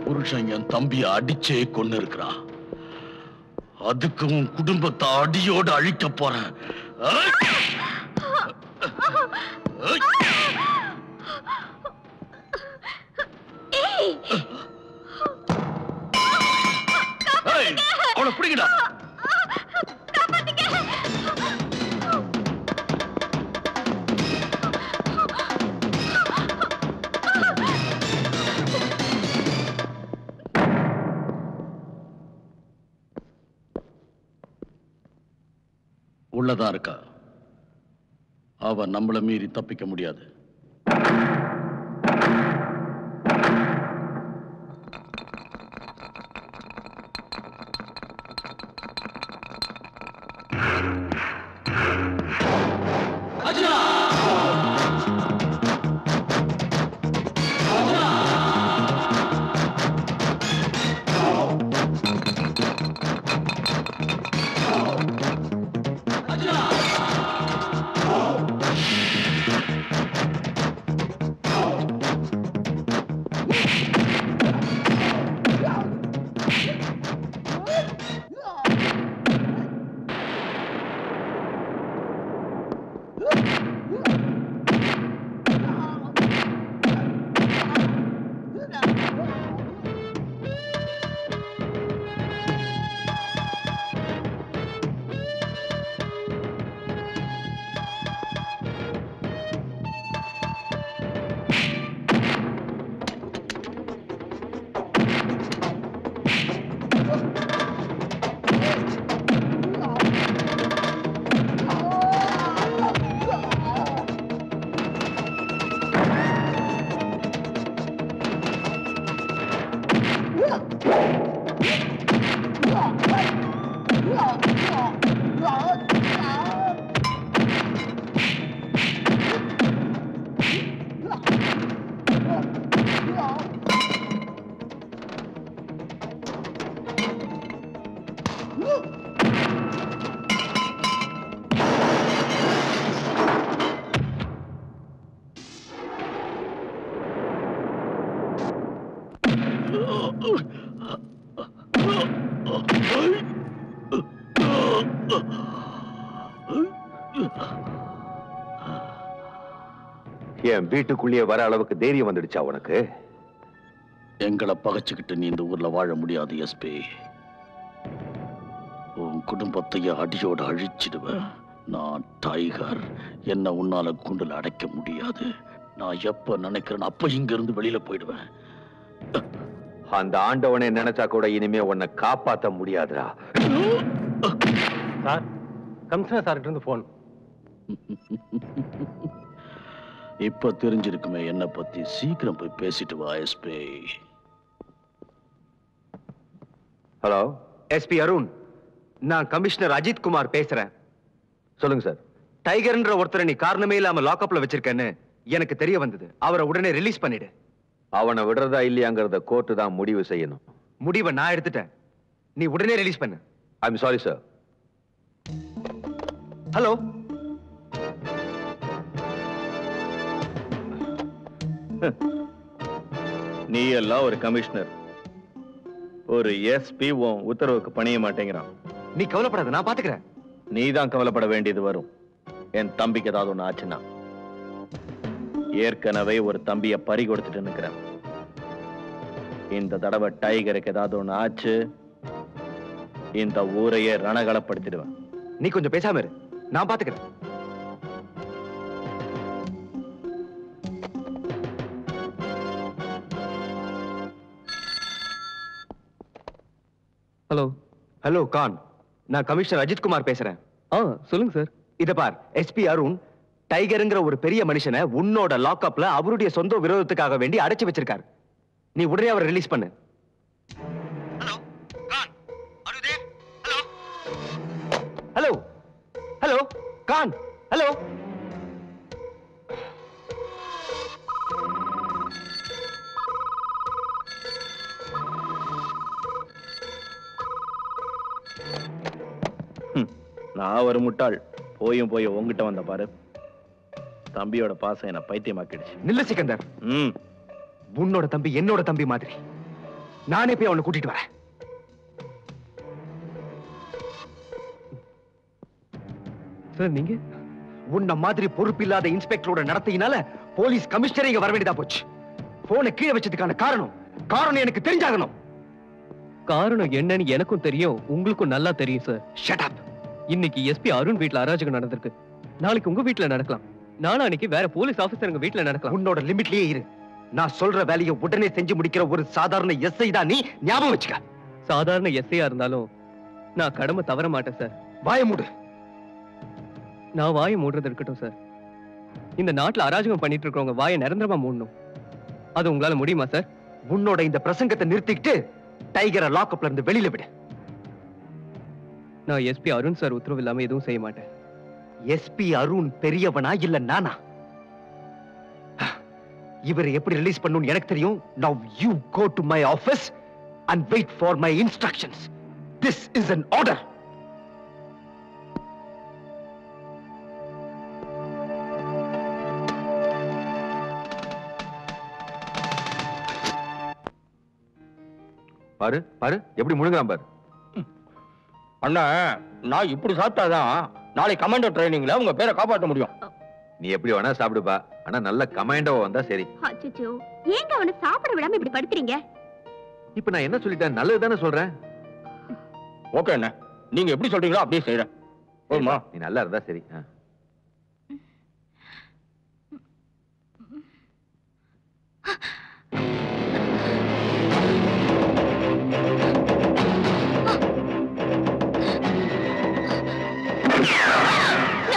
புருஷன் என் தம்பியை அடிச்சே கொண்டு இருக்கிறான். அதுக்கு உன் குடும்பத்தை அடியோடு அழிக்க போறேன். அவனை பிடிக்கடா. உள்ளதான் இருக்கா. அவன் நம்மள மீறி தப்பிக்க முடியாது. என் வீட்டுக்குள்ளேயே வர அளவுக்கு தைரியம் வந்துடுச்சா உனக்கு? எங்களை பகைச்சுக்கிட்டு நீ இந்த ஊர்ல வாழ முடியாது எஸ்பி. உன் குடும்பத்தையே அடியோடு அழிச்சிடுவேன். நான் டைகர். என்ன உன்னால கூண்டுல அடைக்க முடியாது. நான் எப்ப நினைக்கிறேன் அப்ப இங்க இருந்து வெளியில போயிடுவேன். அந்த ஆண்டவனை நினைச்சா கூட இனிமே உன்னை காப்பாத்த முடியாதுடா. சார், கமிஷனர் சார்கிட்ட இருந்து போன். இப்ப தெரிஞ்சிருக்குமே என்ன பத்தி. சீக்கிரம் போய் பேசிட்டு வா எஸ்பி. Hello, SP Arun. நான் கமிஷனர் அஜித் குமார் பேசுறேன். சொல்லுங்க சார். டைகர்ன்ற ஒருத்தரை நீ காரணமே இல்லாம லாக்அப்ல வச்சிருக்கேன்னு எனக்கு தெரிய வந்தது. அவரை உடனே ரிலீஸ் பண்ணிடு. அவனை விடுறதா இல்லையாங்கிறத கோர்ட்டு தான் முடிவு செய்யணும். முடிவை நான் எடுத்துட்டேன். நீ உடனே ரிலீஸ் பண்ணு. I'm sorry sir. ஹலோ, நீ எல்லாம் ஒரு கமிஷனர். ஒரு எஸ்பி உன் உத்தரவுக்கு பணிய மாட்டேங்கிறான். நீ கவலைப்படாத, நான் பாத்துக்கிறேன். நீ தான் கவலைப்பட வேண்டியது வரும். என் தம்பிக்கு ஏதாவது ஒண்ணு ஆச்சுன்னா. ஏற்கனவே ஒரு தம்பிய பறி கொடுத்துட்டு நிக்கிறேன். இந்த தடவை டைகருக்கு ஏதாவது ஒண்ணு ஆச்சு, இந்த ஊரையே ரணகலப்படுத்திடுவேன். நீ கொஞ்சம் பேசாம இரு, நான் பாத்துக்கிறேன். ஹலோ. ஹலோ கான், நான் கமிஷனர் அஜித் குமார் பேசுறேன். சொல்லுங்க சார். இத பார், எஸ்பி அருண் டைகருங்கிற ஒரு பெரிய மனுஷனை உன்னோட லாக்அப்ல அவருடைய சொந்த விரோதத்துக்காக வேண்டி அடைச்சு வச்சிருக்காரு. நீ உடனே அவரை ரிலீஸ் பண்ணு. ஹலோ ஹலோ கான், ஹலோ. நான் ஒரு முட்டாள். போயும் போய் உங்ககிட்ட வந்த பாரு. தம்பியோட பாசம் என்ன பைத்தியமாக்கிடுச்சு. நில்ல சிக்கந்தர். உன்னோட தம்பி என்னோட தம்பி மாதிரி. நானே போய் அவனை கூட்டிட்டு வரேன். சார் நீங்க உன்ன மாதிரி பொறுப்பில்லாத இன்ஸ்பெக்டரோட நடத்தையினால போலீஸ் கமிஷனரே இங்க வர வேண்டியதா போச்சு. போனை கீழே வச்சதுக்கான காரணம் எனக்கு தெரிஞ்சாகணும். காரணம் என்னன்னு எனக்கும் தெரியும், உங்களுக்கும் நல்லா தெரியும் சார். Shut up. இன்னைக்கு எஸ்பி அருண் வீட்ல அராஜகம் நடந்திருக்கு. நாளைக்கு உங்க வீட்ல நடக்கலாம். நாளைக்கு வேற போலீஸ் ஆபீசருங்க வீட்ல நடக்கலாம். உன்னோட லிமிட்லயே இரு. நான் சொல்ற வேலையை உடனே செஞ்சு முடிக்கிற ஒரு சாதாரண எஸ்ஐ தான் நீ, ஞாபகம் வச்சுக்க. சாதாரண எஸ்ஐயா இருந்தாலும் நான் கடமை தவற மாட்டேன் சார். வாய மூடு. நான் வாயை மூடுறது இருக்கட்டும் சார். இந்த நாட்டுல அராஜகம் பண்ணிட்டு இருக்கிறவங்க வாயை நிரந்தரமா மூடணும். அது உங்களால முடியுமா சார்? உன்னோட இந்த பிரசங்கத்தை நிறுத்திக்கிட்டு டைகரை லாக்அப்ல இருந்து வெளியில விடு. நான் எஸ்பி அருண் சார் உத்தரவு இல்லாம எதுவும் செய்ய மாட்டேன். எஸ்பி அருண் பெரியவனா இல்ல நானா? இவரை எப்படி ரிலீஸ் பண்ணனும் எனக்கு தெரியும். Now you go to my office and wait for my instructions. This is an order. பாரு பாரு எப்படி முழுங்குறான் பாரு. அண்ணா, நான் இப்படி சாப்பிட்டாதான் நாளை கமாண்டோ ட்ரைனிங்ல உங்க பேரை காப்பாற்ற முடியும். நீ எப்படி வேணா சாப்பிடுப்பா, ஆனா நல்ல கமாண்டோவா வந்தா சரி. அச்சச்சோ, ஏங்க அவனை சாப்பிட விடாம இப்படி படுத்துறீங்க? இப்ப நான் என்ன சொல்லிட்டேன்? நல்லது தானே சொல்றேன். ஓகே அண்ணா, நீங்க எப்படி சொல்றீங்களோ அப்படியே செய்யறேன். போதுமா? நீ நல்லா இருந்தா சரி. நான்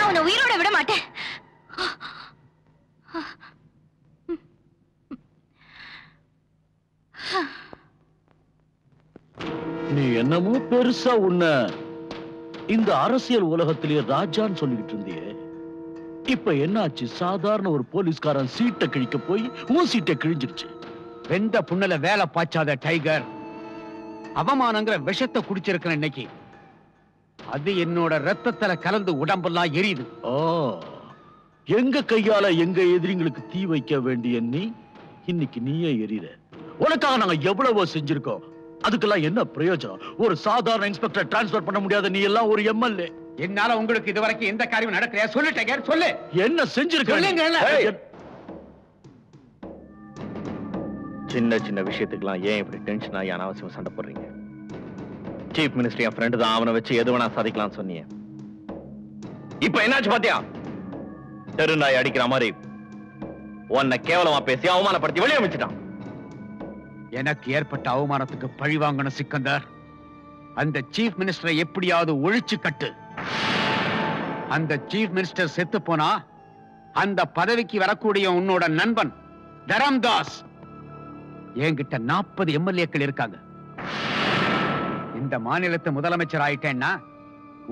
உன்னை உயிரோட விட மாட்டேன். நீ என்னமோ பெருசா உன்ன இந்த அரசியல் உலகத்திலேயே ராஜான்னு சொல்லிக்கிட்டு இருந்தியே. இப்ப என்னாச்சு? சாதாரண ஒரு போலீஸ்காரன் சீட்டை கிழிக்க போய் உன் சீட்டை கிழிஞ்சிருச்சு. வெந்த புண்ணல வேலை பாய்ச்சாத டைகர். அவமானங்கிற விஷத்தை குடிச்சிருக்கிற இன்னைக்கு அது என்னோட ரத்தத்துல கலந்து உடம்பெல்லாம் எரியுது. எங்க கையால எங்க எதிரிங்களுக்கு தீ வைக்க வேண்டிய நீ இன்னைக்கு நீயே எரியற. உனக்காக நாங்க எவ்வளவோ செஞ்சிருக்கோம். அதுக்கெல்லாம் என்ன பிரயோஜனம்? ஒரு சாதாரண இன்ஸ்பெக்டர் டிரான்ஸ்பர் பண்ண முடியாத நீ எல்லாம் ஒரு எம்எல்ஏ. என்னால உங்களுக்கு இதுவரைக்கும் எந்த காரியம் நடக்கலையா? சொல்லு டைகர், சொல்லு. என்ன செஞ்சிருக்க? சின்ன சின்ன விஷயத்துக்கெல்லாம் ஏன் இப்படி டென்ஷன் ஆகி அனாவசியமா சண்டை போடுறீங்க? சீஃப் மினிஸ்டர் என் ஃப்ரெண்டு தான், அவனை வச்சு எது வேணா சாதிக்கலாம் சொன்னீங்க. இப்ப என்னாச்சு பாத்தியா? தெருநாய் அடிக்கிற மாதிரி உன்னை கேவலமா பேசி அவமானப்படுத்தி வெளியே அமைச்சிட்டான். எனக்கு ஏற்பட்ட அவமானத்துக்கு பழி வாங்கணும் சிக்கந்தர். அந்த சீஃப் மினிஸ்டரை எப்படியாவது ஒழிச்சு கட்டு. அந்த சீஃப் மினிஸ்டர் செத்து போனா அந்த பதவிக்கு வரக்கூடிய உன்னோட நண்பன் தரம்தாஸ் என்கிட்ட 40 எம்எல்ஏக்கள் இருக்காங்க. இந்த மாநிலத்து முதலமைச்சர் ஆயிட்டேன்னா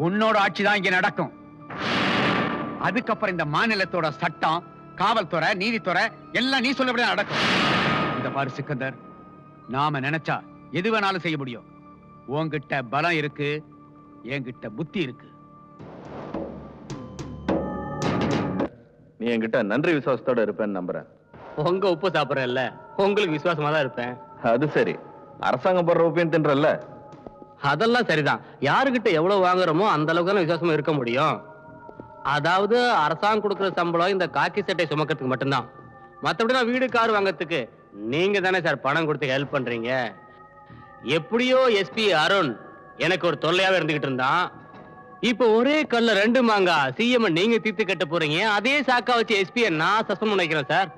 உன்னோட ஆட்சி தான் இங்க நடக்கும். அதுக்கப்புறம் இந்த மாநிலத்தோட சட்டம், காவல்துறை, நீதித்துறை எல்லாம் நீ சொல்லபடியா நடக்கும். இந்த பாரு சிக்கந்தர், நாம நினைச்சா எது வேணாலும் செய்ய முடியும். உன்கிட்ட பலம் இருக்கு, என்கிட்ட புத்தி இருக்கு. நீ என்கிட்ட நன்றி விசுவாசத்தோட இருப்பேன்னு நம்புறேன். உங்க உப்பு சாப்பிடறல்ல, உங்களுக்கு விசுவாசமா தான் இருப்பேன். அது சரி. அரசாங்கம் போடுற உப்பையும் தின்றல்ல. அதெல்லாம் சரிதான். யாருகிட்ட எவ்வளவு வாங்குறோமோ அந்த அளவுக்கு விசுவாசமா இருக்க முடியும். அதாவது அரசாங்கம் கொடுக்குற சம்பளம் இந்த காக்கி சட்டை சுமக்கிறதுக்கு மட்டும்தான். மற்றபடி நான் வீடு கார் வாங்கறதுக்கு நீங்க தானே சார் பணம் கொடுத்து ஹெல்ப் பண்றீங்க. எப்படியோ எஸ்பி அருண் எனக்கு ஒரு தொல்லையாவே இருந்துகிட்டு இருந்தான். இப்போ ஒரே கல்ல 2 மாங்காய் சிஎம் நீங்க தீர்த்து கட்ட போறீங்க. அதே சாக்கா வச்சு எஸ்பியை நான் சஸ்பெண்ட் பண்ணிக்கிறேன் சார்.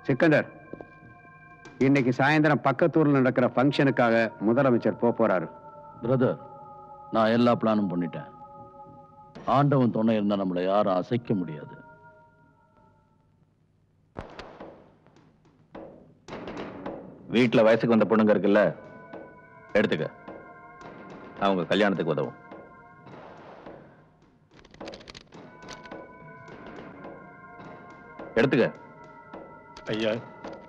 சிக்கந்தர், இன்னைக்கு சாயந்தரம் பக்கத்தூர்ல நடக்கிற ஃபங்க்ஷனுக்காக முதலமைச்சர் போறாரு. பிரதர், நான் எல்லா பிளானும் பண்ணிட்டேன். ஆண்டவன் துணை இருந்தா நம்மளை யாரும் அசைக்க முடியாது. வீட்டுல வயசுக்கு வந்த பொண்ணுங்க இருக்குல்ல, எடுத்துக்க. அவங்க கல்யாணத்துக்கு உதவும். எடுத்துக்க. ஐயா,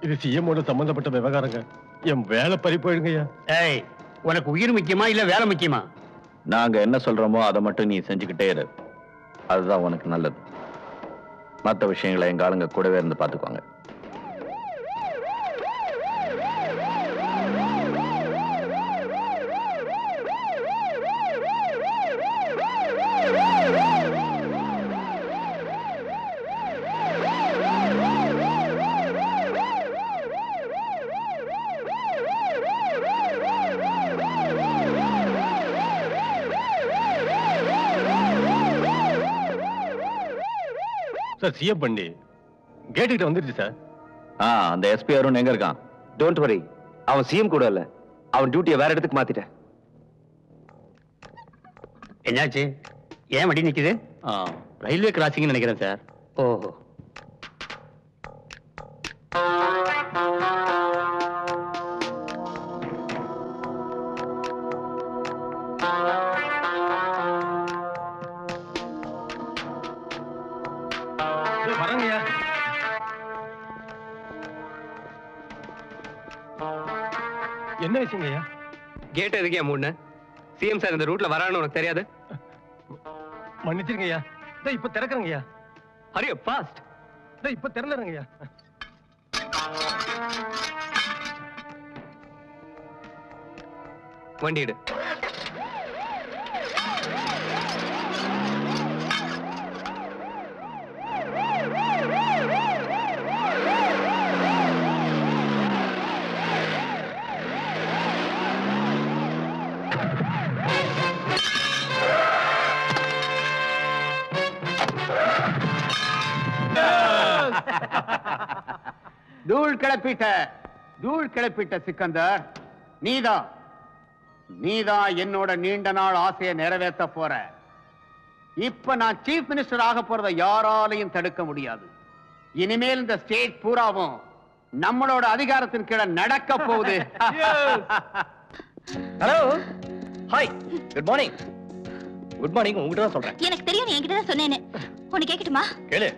இது சிஎம்மோட சம்பந்தப்பட்ட விவகாரங்க. என் வேலை பறி போயிடுங்க ஐயா. ஏய், உனக்கு உயிர் முக்கியமா இல்ல வேலை முக்கியமா? நாங்க என்ன சொல்றோமோ அதை மட்டும் நீ செஞ்சுக்கிட்டே இரு. அதுதான் உனக்கு நல்லது. மற்ற விஷயங்களை எங்க ஆளுங்க கூடவே இருந்து பாத்துக்குவாங்க. சார், சிஎம் பண்ணி கேட்டு கிட்ட வந்துருச்சு சார். அந்த எஸ்பி அருண் எங்க இருக்கான்? டோன்ட் வரி, அவன் சிஎம் கூட இல்ல. அவன் டியூட்டியை வேற இடத்துக்கு மாத்திட்டேன். என்னாச்சு? ஏன் வண்டி நிக்குது? ரயில்வே கிராசிங் நினைக்கிறேன் சார். ஓஹோ. வரங்கய்யா. என்ன விஷயங்க ஐயா? கேட் எதுக்கே மூணு? சிஎம் சார் இந்த ரூட்ல வரான்னு உனக்கு தெரியாது? மன்னிச்சிருங்க ஐயா. இப்ப திறக்கிறேங்க ஐயா. ஹரியோ ஃபாஸ்ட். இப்ப திறந்துறேங்க ஐயா. வண்டி எடு. தூள் கிளப்பிட்ட சிக்கந்தர், நீதான் என்னோட நீண்ட நாள் ஆசையை நிறைவேற்ற போற. இப்ப நான் சீஃப் மினிஸ்டர் ஆக போறதை யாராலையும் தடுக்க முடியாது. இனிமேல் இந்த ஸ்டேட் பூராவும் நம்மளோட அதிகாரத்தின் கீழே நடக்க போகுது. Hello, hi, good morning. Good morning. உங்ககிட்ட தான் சொல்றேன். எனக்கு தெரியும், நீ என்கிட்ட தான் சொன்னேன்னு. உன்னை கேட்கட்டுமா? கேளு.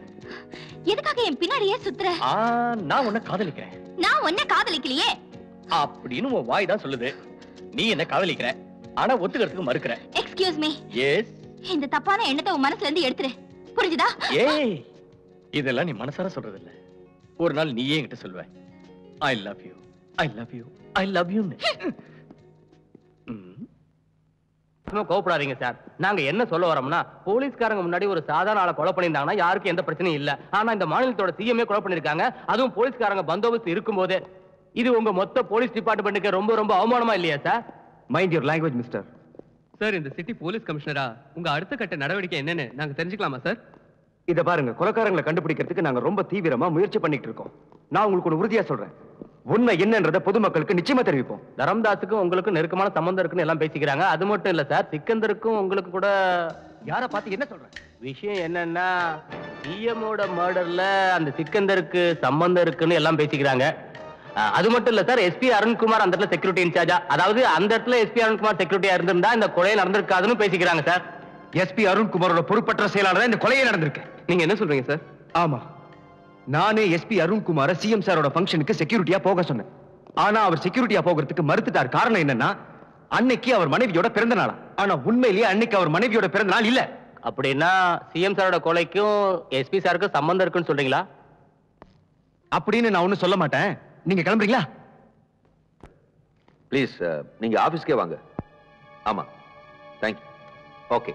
எதுக்காக என் பின்னாடியே சுத்துற? நான் உன்னை காதலிக்கிறேன். நான் உன்னை காதலிக்கலையே அப்படின்னு உன் வாய் தான் சொல்லுது. நீ என்ன காதலிக்கிற, ஆனா ஒத்துக்கிறதுக்கு மறுக்கிற. Excuse me. எஸ். இந்த தப்பான எண்ணத்தை உன் மனசுல இருந்து எடுத்துரு. புரிஞ்சுதா? ஏய், இதெல்லாம் நீ மனசார சொல்றது இல்ல. ஒரு நாள் நீயே என்கிட்ட சொல்லுவ, I love you, I love you, I love you. கோவப்படாதீங்க சார். நாங்க என்ன சொல்ல வரோம்னா, போலீஸ்காரங்க முன்னாடி ஒரு சாதாரண ஆளை கொலை பண்ணியிருந்தாங்கன்னா யாருக்கும் எந்த பிரச்சனையும் இல்ல. ஆனா இந்த மாநிலத்தோட சிஎம்ஏ கொலை பண்ணிருக்காங்க, அதுவும் போலீஸ்காரங்க பந்தோபஸ்து இருக்கும்போது. இது உங்க மொத்த போலீஸ் டிபார்ட்மெண்ட்டுக்கு ரொம்ப ரொம்ப அவமானமா இல்லையா sir? Mind your language mister. Sir, இந்த சிட்டி போலீஸ் கமிஷனரா உங்க அடுத்த கட்ட நடவடிக்கை என்னன்னு நாங்க தெரிஞ்சுக்கலாமா சார்? இத பாருங்க, கொலைக்காரங்களை கண்டுபிடிக்கிறதுக்கு நாங்க ரொம்ப தீவிரமா முயற்சி பண்ணிட்டு இருக்கோம். நான் உங்களுக்கு ஒரு உறுதியா சொல்றேன், உண்மை என்னன்றத பொதுமக்களுக்கு நிச்சயமா தெரிவிப்போம். தரம்தாஸுக்கும் உங்களுக்கு நெருக்கமான சம்பந்தம் இருக்குன்னு எல்லாம் பேசிக்கிறாங்க. அது மட்டும் இல்ல சார், சிக்கந்தருக்கும் உங்களுக்கு கூட. யார பார்த்து என்ன சொல்ற? விஷயம் என்னன்னா, சிஎம்மோட மர்டர்ல அந்த சிக்கந்தருக்கு சம்பந்தம் இருக்குன்னு எல்லாம் பேசிக்கிறாங்க. அது மட்டும் இல்ல சார், எஸ்பி அருண்குமார் அந்த இடத்துல செக்யூரிட்டி இன்சார்ஜா, அதாவது அந்த இடத்துல எஸ்பி அருண்குமார் செக்யூரிட்டியா இருந்திருந்தா இந்த கொலை நடந்திருக்காதுன்னு பேசிக்கிறாங்க சார். எஸ்பி அருண்குமாரோட பொறுப்பற்ற செயலாளர் இந்த கொலையே நடந்திருக்கு. நீங்க என்ன சொல்றீங்க சார்? ஆமா, நானே எஸ்பி அருண்குமார சிஎம் சாரோட ஃபங்க்ஷனுக்கு செக்யூரிட்டியா போக சொன்னேன். ஆனா அவர் செக்யூரிட்டியா போகிறதுக்கு மறுத்துட்டார். காரணம் என்னன்னா, அன்னைக்கு அவர் மனைவியோட பிறந்த நாளா. ஆனா உண்மையிலேயே அன்னைக்கு அவர் மனைவியோட பிறந்த நாள் இல்ல. அப்படின்னா சிஎம் சாரோட கொலைக்கும் எஸ்பி சாருக்கும் சம்பந்தம் இருக்குன்னு சொல்றீங்களா? அப்படின்னு நான் ஒண்ணும் சொல்ல மாட்டேன். நீங்க கிளம்புறீங்களா? ப்ளீஸ் நீங்க ஆபீஸ்க்கே வாங்க. ஆமா, தேங்க்யூ. ஓகே.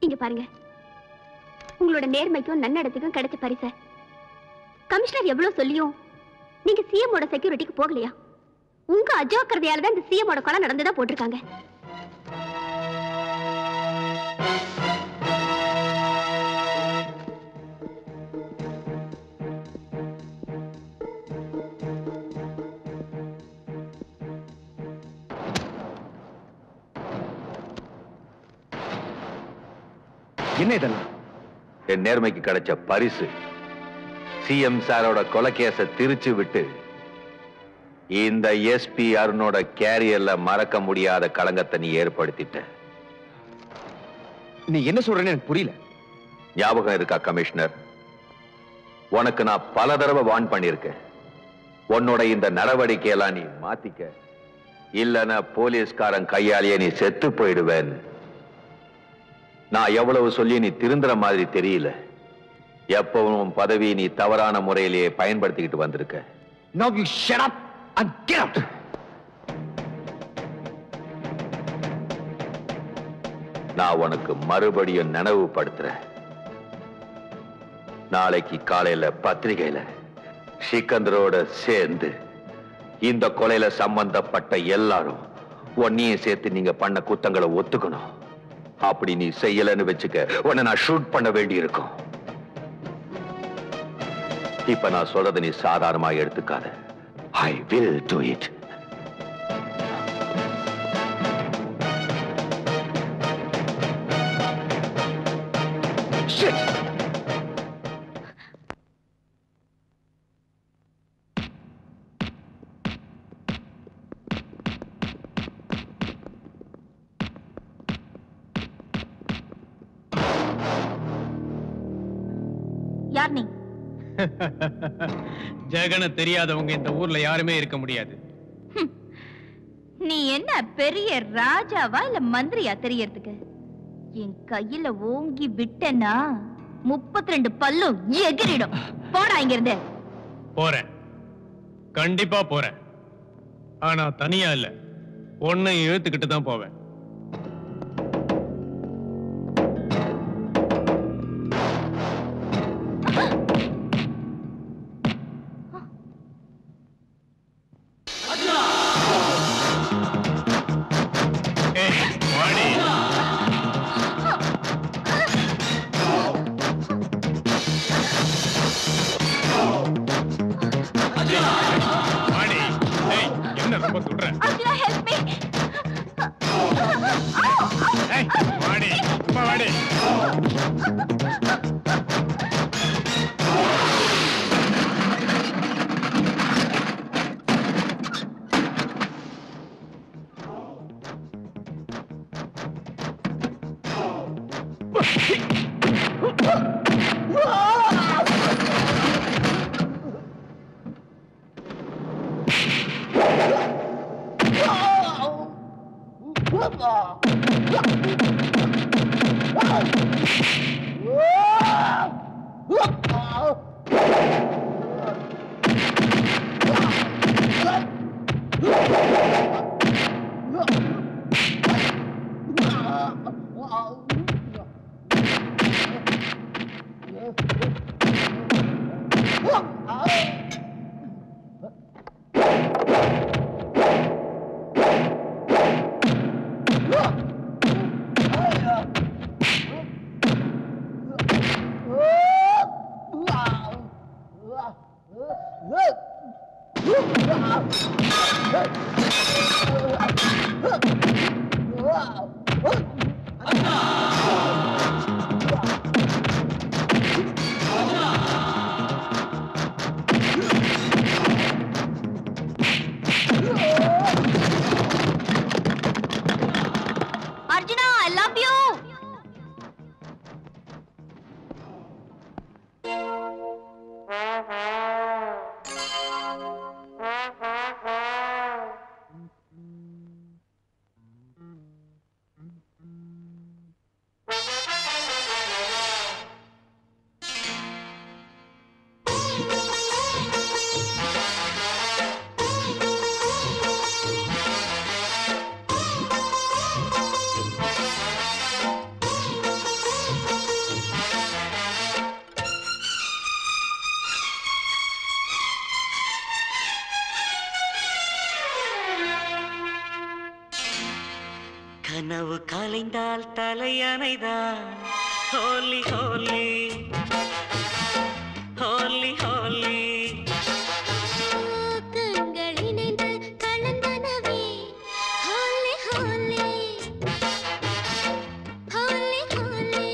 இங்க பாருங்க, உங்களோட நேர்மைக்கும் நன்னடத்துக்கும் கிடைச்ச பரிசு. கமிஷனர் எவ்வளவு சொல்லியும் நீங்க சிஎம்மோட செக்யூரிட்டிக்கு போகலையா? உங்க அஜாக்கிரதையால தான் இந்த சிஎம்மோட கொலை நடந்ததா போட்டிருக்காங்க. என்ன இதெல்லாம்? என் நேர்மைக்கு கிடைச்ச பரிசு. சிஎம் சாரோட கொலைகேச திருச்சு விட்டு இந்த எஸ்பி அருணோட கேரியர்ல மறக்க முடியாத களங்கத்தை நீ ஏற்படுத்திட்ட. நீ என்ன சொல்றேன்னு எனக்கு புரியல. ஞாபகம் இருக்கா கமிஷனர்? உனக்கு நான் பல தடவை வார்ன் பண்ணியிருக்கேன். உன்னோட இந்த நடவடிக்கையெல்லாம் நீ மாத்திக்க, இல்லைன்னா போலீஸ்காரன் கையாலேயே நீ செத்து போயிடுவேன். நான் எவ்வளவு சொல்லி நீ திருந்துற மாதிரி தெரியல. எப்பவும் பதவி நீ தவறான முறையிலேயே பயன்படுத்திக்கிட்டு வந்திருக்க. Now you shut up and get out. நான் உனக்கு மறுபடியும் நினைவுபடுத்துறேன். நாளைக்கு காலையில பத்திரிகையில சிக்கந்தரோட சேர்ந்து இந்த கொலையில சம்பந்தப்பட்ட எல்லாரும் ஒன்னையும் சேர்த்து நீங்க பண்ண குத்தங்களை ஒத்துக்கணும். அப்படி நீ செய்யலன்னு வச்சுக்க, உன்னை நான் ஷூட் பண்ண வேண்டி இருக்கும். இப்ப நான் சொல்றதை நீ சாதாரணமா எடுத்துக்காத. I will do it. Shit! யார் நீ? ஜெகன தெரியாதவங்க இந்த ஊர்ல யாருமே இருக்க முடியாது. நீ என்ன பெரிய ராஜாவா இல்ல மந்திரியா தெரியறதுக்கு? என் கையில ஓங்கி விட்டனா 32 பல்லும் எகிரிடும். போடா இங்க இருந்து. போறேன், கண்டிப்பா போறேன். ஆனா தனியா இல்ல, ஒன்னை இழுத்துக்கிட்டு தான் போவேன். கலைந்தால் தலையணைதான் ஹோலி ஹோலி ஹோலி ஹோலி கண்கள் இணைந்து கலந்தனவே ஹோலி ஹோலி ஹோலி ஹோலி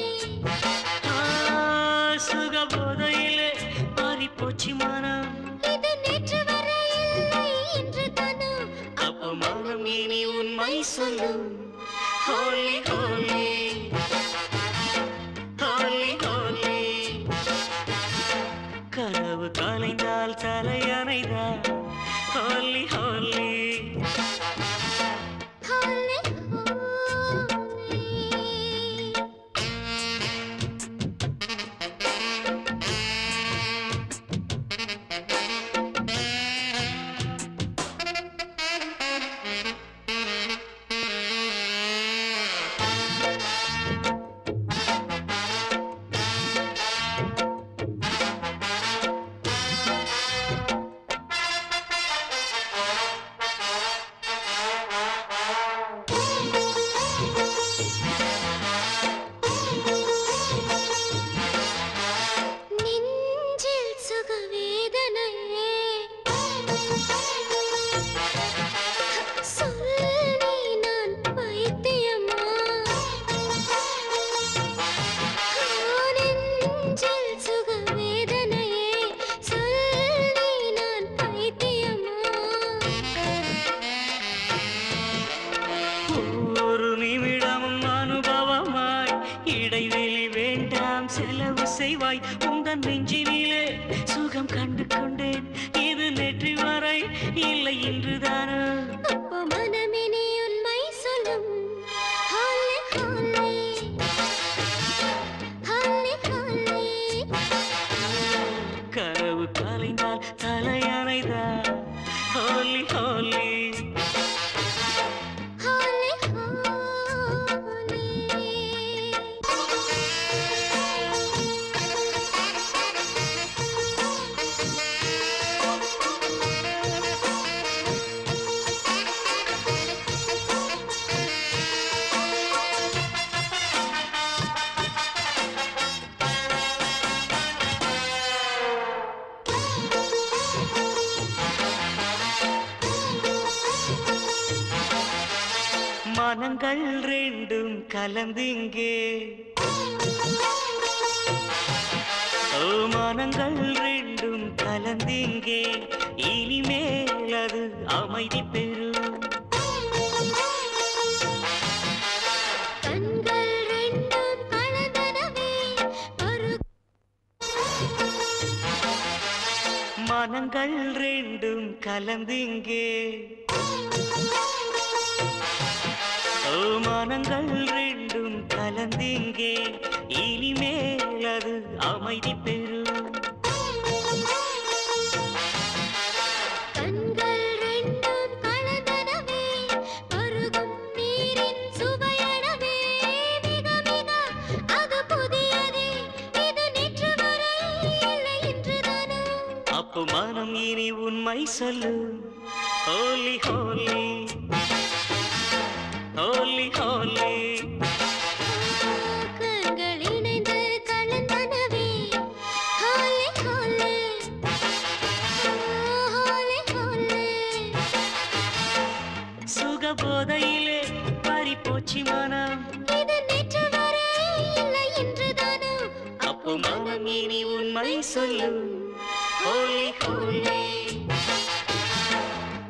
சுகபோதையிலே மாறி போச்சு மனம் இது நேற்று வரை இல்லை இன்று தானும் அப்பமானம் இனி உண்மை சொல்லும் ஹோலி ஹோலி ஹோலி ஹோலி கனவு கலைந்தால் தலையணைதான் ஹோலி ஹோலி ஹோலி நெஞ்சில் சுகவேதனையே சொல்லி நான் பைத்தியமா நெஞ்சில் சுகவேதனையே சொல்லி நான் பைத்தியமா ஒரு நிமிடமும் அனுபவமாய் இடைவெளி வேண்டாம் செலவு செய்வாய் உந்தன் நெஞ்சினிலே சுகம் கண்டு கொண்டேன் இது நேற்று வரை இல்லை இன்றுதானோ அப்போ மனமினி உண்மை சொல்லும் ஹோலி ஹோலி ஹோலி ஹோலி கனவு கலைந்தால் தலையணைதான் ஹோலி ஹோலி ஹோலி மனங்கள் ரெண்டும் கலந்திங்கே ஓ மனங்கள் ரெண்டும் கலந்திங்கே இனிமேல் அது அமைதி பெறும் கண்கள் ரெண்டும் கலந்தனவே மனங்கள் ரெண்டும் கலந்திங்கே ஓ மனங்கள் ரெண்டும் கலந்திங்கே இனிமேல் அது அமைதி பெறும் கண்கள் ரெண்டும் கலந்தனவே பருகும் நீரின் சுவையனவே மிக மிக அது புதியதே இது நேற்று வரை இல்லை இன்றுதானோ அப்போ மனம் இனி உண்மை சொல்லு ஹோலி ஹோலி ஹோலி ஹோலி கண்கள் இணைந்து கலந்தனவே ஹோலி ஹோலி ஹோலி ஹோலி சுகபோதையிலே பறி போச்சு மனம் இது நேற்று வரை இல்லை இன்றுதானோ அப்போ மனம் இனி உண்மை சொல்லு ஹோலி ஹோலி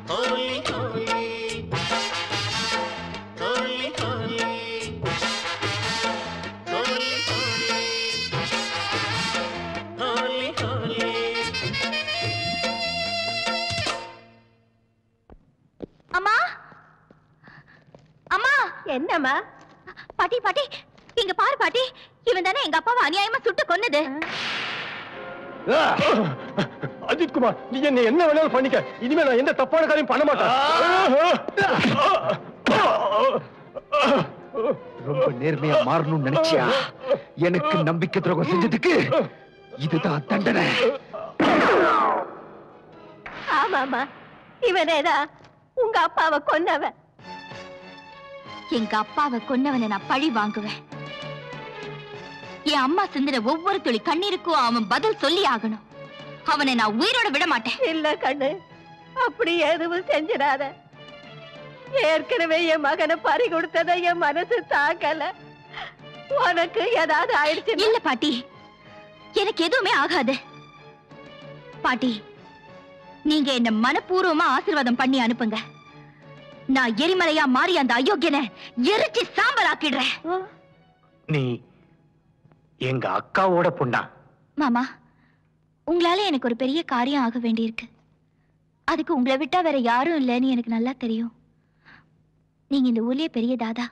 ஹோலி ஹோலி ஹோலி ஹோலி ஹோலி ஹோலி ஹோலி ஹோலி அம்மா அம்மா என்னம்மா பாட்டி பாட்டி இங்க பாரு பாட்டி இவன் தானே எங்க அப்பாவை அநியாயமா சுட்டு கொன்னது அஜித் குமார் நீ என்ன வேணாலும் பண்ணிக்க இனிமே நான் எந்த தப்பான காரியம் பண்ண மாட்டேன் ரொம்ப நேர்மையா மாறணும்னு நினைச்சியா எனக்கு நம்பிக்கை துரோகம் செஞ்சதுக்கு இதுதான் தண்டனை ஆமாமா இவனேதான் உங்க அப்பாவை கொன்னவன் எங்க அப்பாவை கொன்னவனை நான் பழி வாங்குவேன். என் அம்மா சிந்தின ஒவ்வொரு துளி கண்ணீருக்கும் அவன் பதில் சொல்லி ஆகணும். அவனை நான் உயிரோட விட மாட்டேன். இல்ல கண்ணு, அப்படி எதுவும் செஞ்சிடாத. ஏற்கனவே என் மகனை பறி கொடுத்ததை என் மனசு தாக்கல. உனக்கு ஏதாவது ஆயிடுச்சு? இல்ல பாட்டி, எனக்கு எதுவுமே ஆகாது. பாட்டி, நீங்க என்ன மனப்பூர்வமா ஆசீர்வாதம் பண்ணி அனுப்புங்க. நான் எரிமலையா மாறி அந்த அயோக்கியனை எரிச்சு சாம்பல் ஆக்கிடுறேன். நீ எங்க அக்காவோட பொண்ணா? மாமா, உங்களால எனக்கு ஒரு பெரிய காரியம் ஆக வேண்டியிருக்கு. அதுக்கு உங்களை விட்டா வேற யாரும் இல்லைன்னு எனக்கு நல்லா தெரியும். நீங்க இந்த ஊர்லயே பெரிய தாதா.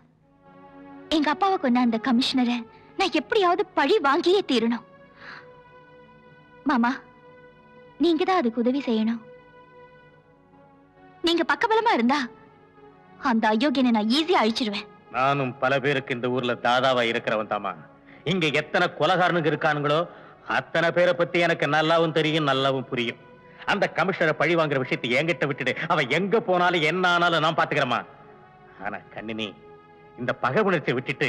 எங்க அப்பாவை கொன்ன அந்த கமிஷனரை நான் எப்படியாவது பழி வாங்கியே தீரணும். மாமா, நீங்க தான் அதுக்கு உதவி செய்யணும். நீங்க பக்கபலமா இருந்தா அந்த அயோக்கியனை நான் ஈஸியா அழிச்சிருவேன். நானும் பல பேருக்கு இந்த ஊர்ல தாதாவா இருக்கிறவன் தாமா. இங்க எத்தனை கொலகாரனுங்க இருக்கானுங்களோ அத்தனை பேரை பத்தி எனக்கு நல்லாவும் தெரியும், நல்லாவும் புரியும். அந்த கமிஷனரை பழி வாங்குற விஷயத்தை என்கிட்ட விட்டுடு. அவன் எங்க போனாலும் என்ன ஆனாலும் நான் பாத்துக்கிறேமா. ஆனா கண்ணினி, இந்த பகை உணர்ச்சியை விட்டுட்டு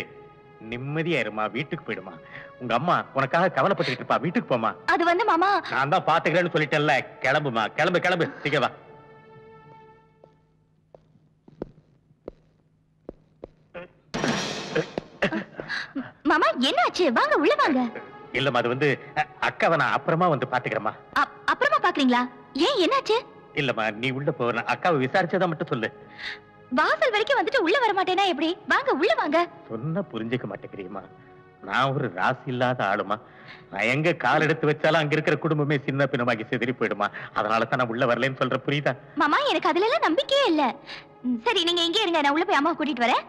நிம்மதியா இருமா, வீட்டுக்கு போயிடுமா. உங்க அம்மா உனக்காக கவலைப்பட்டு இருப்பா, வீட்டுக்கு போமா. அது வந்து மாமா, நான் தான் பாத்துக்கிறேன்னு சொல்லிட்டேன்ல. கிளம்புமா, கிளம்பு கிளம்பு, சீக்கிரம் வா. மாமா என்னாச்சு? வாங்க உள்ள வாங்க. இல்லம்மா, அது வந்து அக்காவை நான் அப்புறமா வந்து பாத்துக்கிறேம்மா. அப்புறமா பாக்குறீங்களா? ஏன், என்னாச்சு? இல்லம்மா, நீ உள்ள போ. நான் அக்காவை விசாரிச்சதா மட்டும் சொல்லு. வாசல் வரைக்கும் வந்துட்டு உள்ள வர மாட்டேனா எப்படி? வாங்க உள்ள வாங்க. சொன்னா புரிஞ்சுக்க மாட்டேங்கிறியம்மா. நான் ஒரு ராசி இல்லாத ஆளுமா. நான் எங்க கால் எடுத்து வச்சாலும் அங்க இருக்கிற குடும்பமே சின்ன பின்னமாகி சிதறி போயிடுமா. அதனால தான் நான் உள்ள வரலன்னு சொல்ற, புரியுதா? மாமா, எனக்கு அதுல எல்லாம் நம்பிக்கையே இல்ல. சரி, நீங்க எங்க இருங்க, நான் உள்ள போய் அம்மா கூட்டிட்டு வரேன்.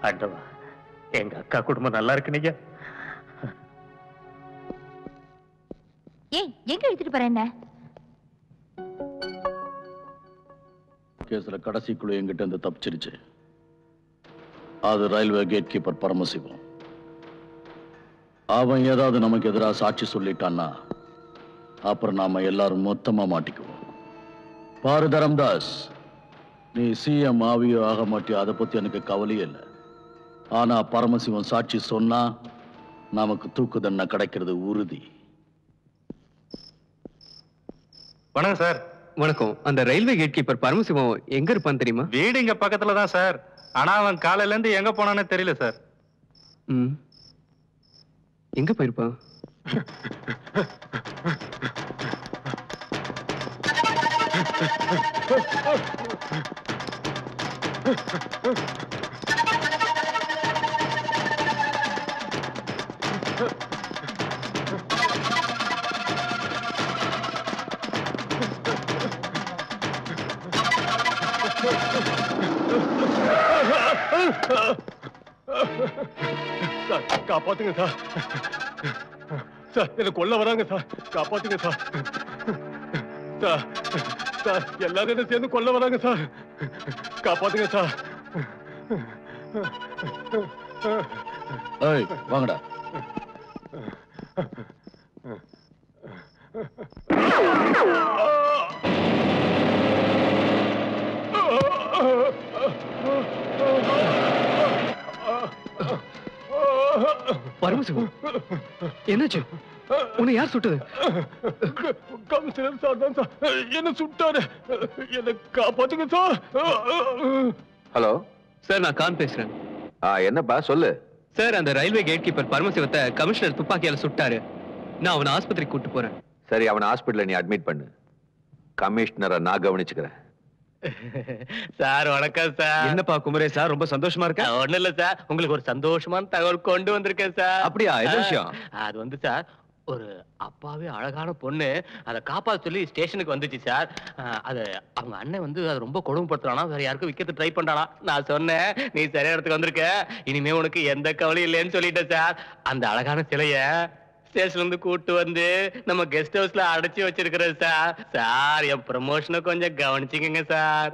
ஆண்டவா, எங்க அக்கா குடும்பம் நல்லா இருக்குனீங்க. ஏய், எங்க எடுத்துட்டு போற? என்ன கேஸ்ல கடைசி குழு எங்கிட்ட இருந்து தப்பிச்சிருச்சு. அது ரயில்வே கேட் கீப்பர் பரமசிவம். அவன் ஏதாவது நமக்கு எதிராக சாட்சி சொல்லிட்டான்னா அப்புறம் நாம எல்லாரும் மொத்தமா மாட்டிக்குவோம். பாரு தரம்தாஸ், நீ சிஎம் ஆவியோ ஆக மாட்டியோ அதை பத்தி எனக்கு கவலையே இல்லை. ஆனா பரமசிவம் சாட்சி சொன்னா நமக்கு தூக்கு தண்டனை கிடைக்கிறது உறுதி. வணக்கம் சார். வணக்கம். அந்த ரயில்வே கேட் கீப்பர் பரமசிவம் எங்க இருப்பான்னு தெரியுமா? வீடு இங்க பக்கத்துல தான் சார். ஆனா அவன் காலையில இருந்து எங்க போனான்னு தெரியல சார். எங்க போயிருப்பான்? சார், காப்பாத்துங்க சார். சார், என்ன கொல்ல வராங்க சார். காப்பாத்துங்க சார். சார், சார், எல்லாரும் என்ன சேர்ந்து கொல்ல வராங்க சார். காப்பாத்துங்க சார். ஏய், வாங்கடா. பரமசிவம், என்னாச்சு? உன்னை யார் சுட்டது? கமிஷனர் சார் தான் சார் என்ன சுட்டாரு. என்ன காப்பாத்துங்க சார். ஹலோ சார், நான் கான் பேசுறேன். என்னப்பா சொல்லு. சார், அந்த ரயில்வே கேட் கீப்பர் பரமசிவத்தை கமிஷனர் துப்பாக்கியால சுட்டாரு. நான் அவனை ஆஸ்பத்திரிக்கு கூட்டு போறேன். சரி, அவனை ஹாஸ்பிடல்ல நீ அட்மிட் பண்ணு. கமிஷனரை நான் கவனிச்சுக்கிறேன். சார் வணக்கம் சார். என்னப்பா குமரே சார், ரொம்ப சந்தோஷமா இருக்க? ஒண்ணு இல்ல சார், உங்களுக்கு ஒரு சந்தோஷமான தகவல் கொண்டு வந்திருக்கேன் சார். அப்படியா? என்ன விஷயம்? அது வந்து சார், ஒரு அப்பாவே அழகான பொண்ணு அதை காப்பாத்த சொல்லி ஸ்டேஷனுக்கு வந்துச்சு சார். அது அவங்க அண்ணன் வந்து அது ரொம்ப கொடுமைப்படுத்துறானா, வேற யாருக்கும் விக்கிறது ட்ரை பண்றானா. நான் சொன்னேன், நீ சரியான இடத்துக்கு வந்திருக்க, இனிமே உனக்கு எந்த கவலையும் இல்லைன்னு சொல்லிட்டேன் சார். அந்த அழகான சிலைய ஸ்டேஷன்ல இருந்து கூட்டு வந்து நம்ம கெஸ்ட் ஹவுஸ்ல அடைச்சி வச்சிருக்கிறேன் சார். சார், என் ப்ரமோஷனை கொஞ்சம் கவனிச்சுக்கங்க சார்.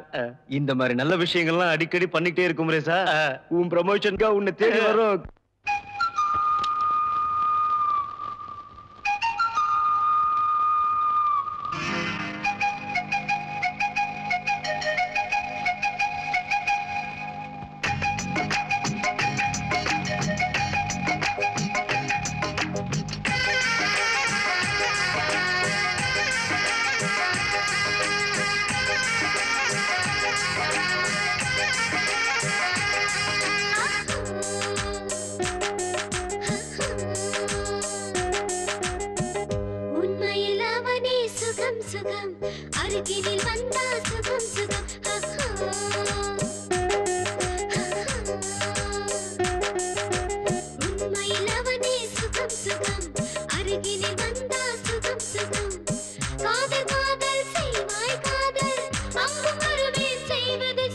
இந்த மாதிரி நல்ல விஷயங்கள்லாம் அடிக்கடி பண்ணிட்டே இருக்கும் சார். உன் ப்ரமோஷனுக்கா உன்னை தேடி வரும். அருகினில் வந்தா சுகம் சுகம் உண்மையில் அவனே சுகம் சுகம் அருகினில் வந்தா சுகம் சுகம் காதல் காதல் செய்வாய் காதல் அங்கும் வருவேன் செய்வது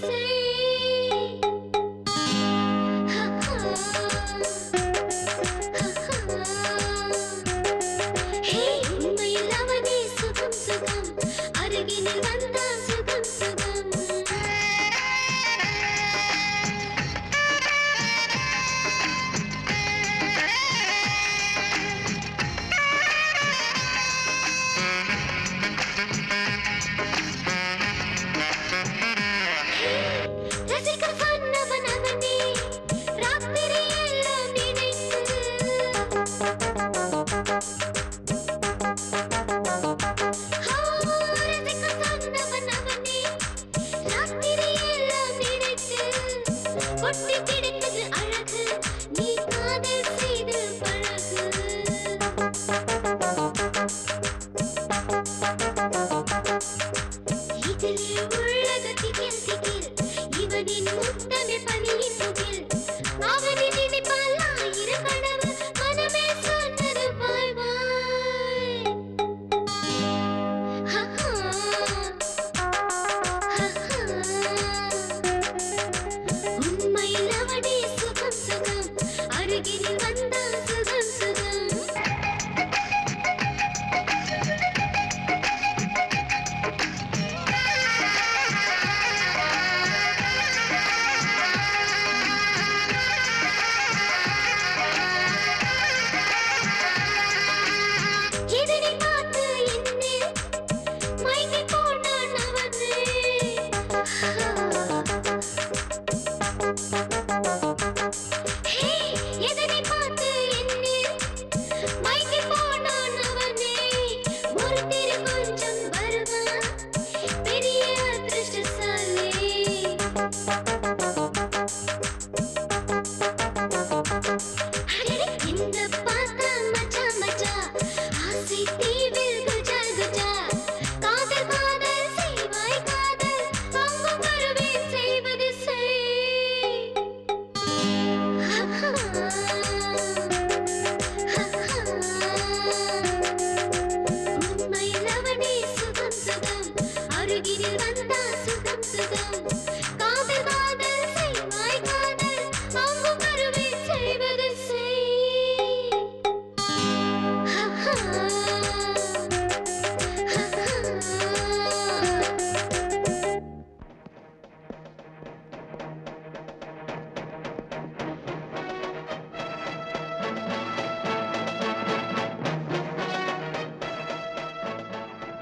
உண்மையில் அவனே சுகம் சுகம் அருகினில் வந்தா சுகம் சுகம் ரசிக்க சொன்னவன் அவனே ராத்திரி எல்லாம் நினைத்து ரசிக்க சொன்னவன் அவனே ராத்திரி எல்லாம் நினைத்து ஒட்டி கிடக்குது அழகு நீ காதல் செய்து பழகு இதிலே உள்ளது திகில் திகில் இவனின் முத்தமே பனியின் முகில் அவனை நினைப்பால் ஆயிரம் கனவு மனமே சொன்னது பாய் பாய் உண்மையில் அவனே சுகம் சுகம் அருகினில் வந்தா சுகம் சுகம் இதனை பார்த்து என்னே மயங்கி போனான் அவனே இதனை பார்த்து என்னே மயங்கி போனான் அவனே ஒருத்திரு கொஞ்சம் வருவான் பெரிய அதிர்ஷ்டசாலி இந்த பார்த்தா மச்சா மச்சா ஆசை தீவில் குஜா குஜா காதல் காதல் செய்வாய் காதல் அங்கும் வருவேன் செய்வது உண்மையில் அவனே சுகம் சுகம் அருகினில் வந்தா சுகம் சுகம் காதல் காதல் செய்வாய் காதல் அங்கும் வருவேன் செய்வது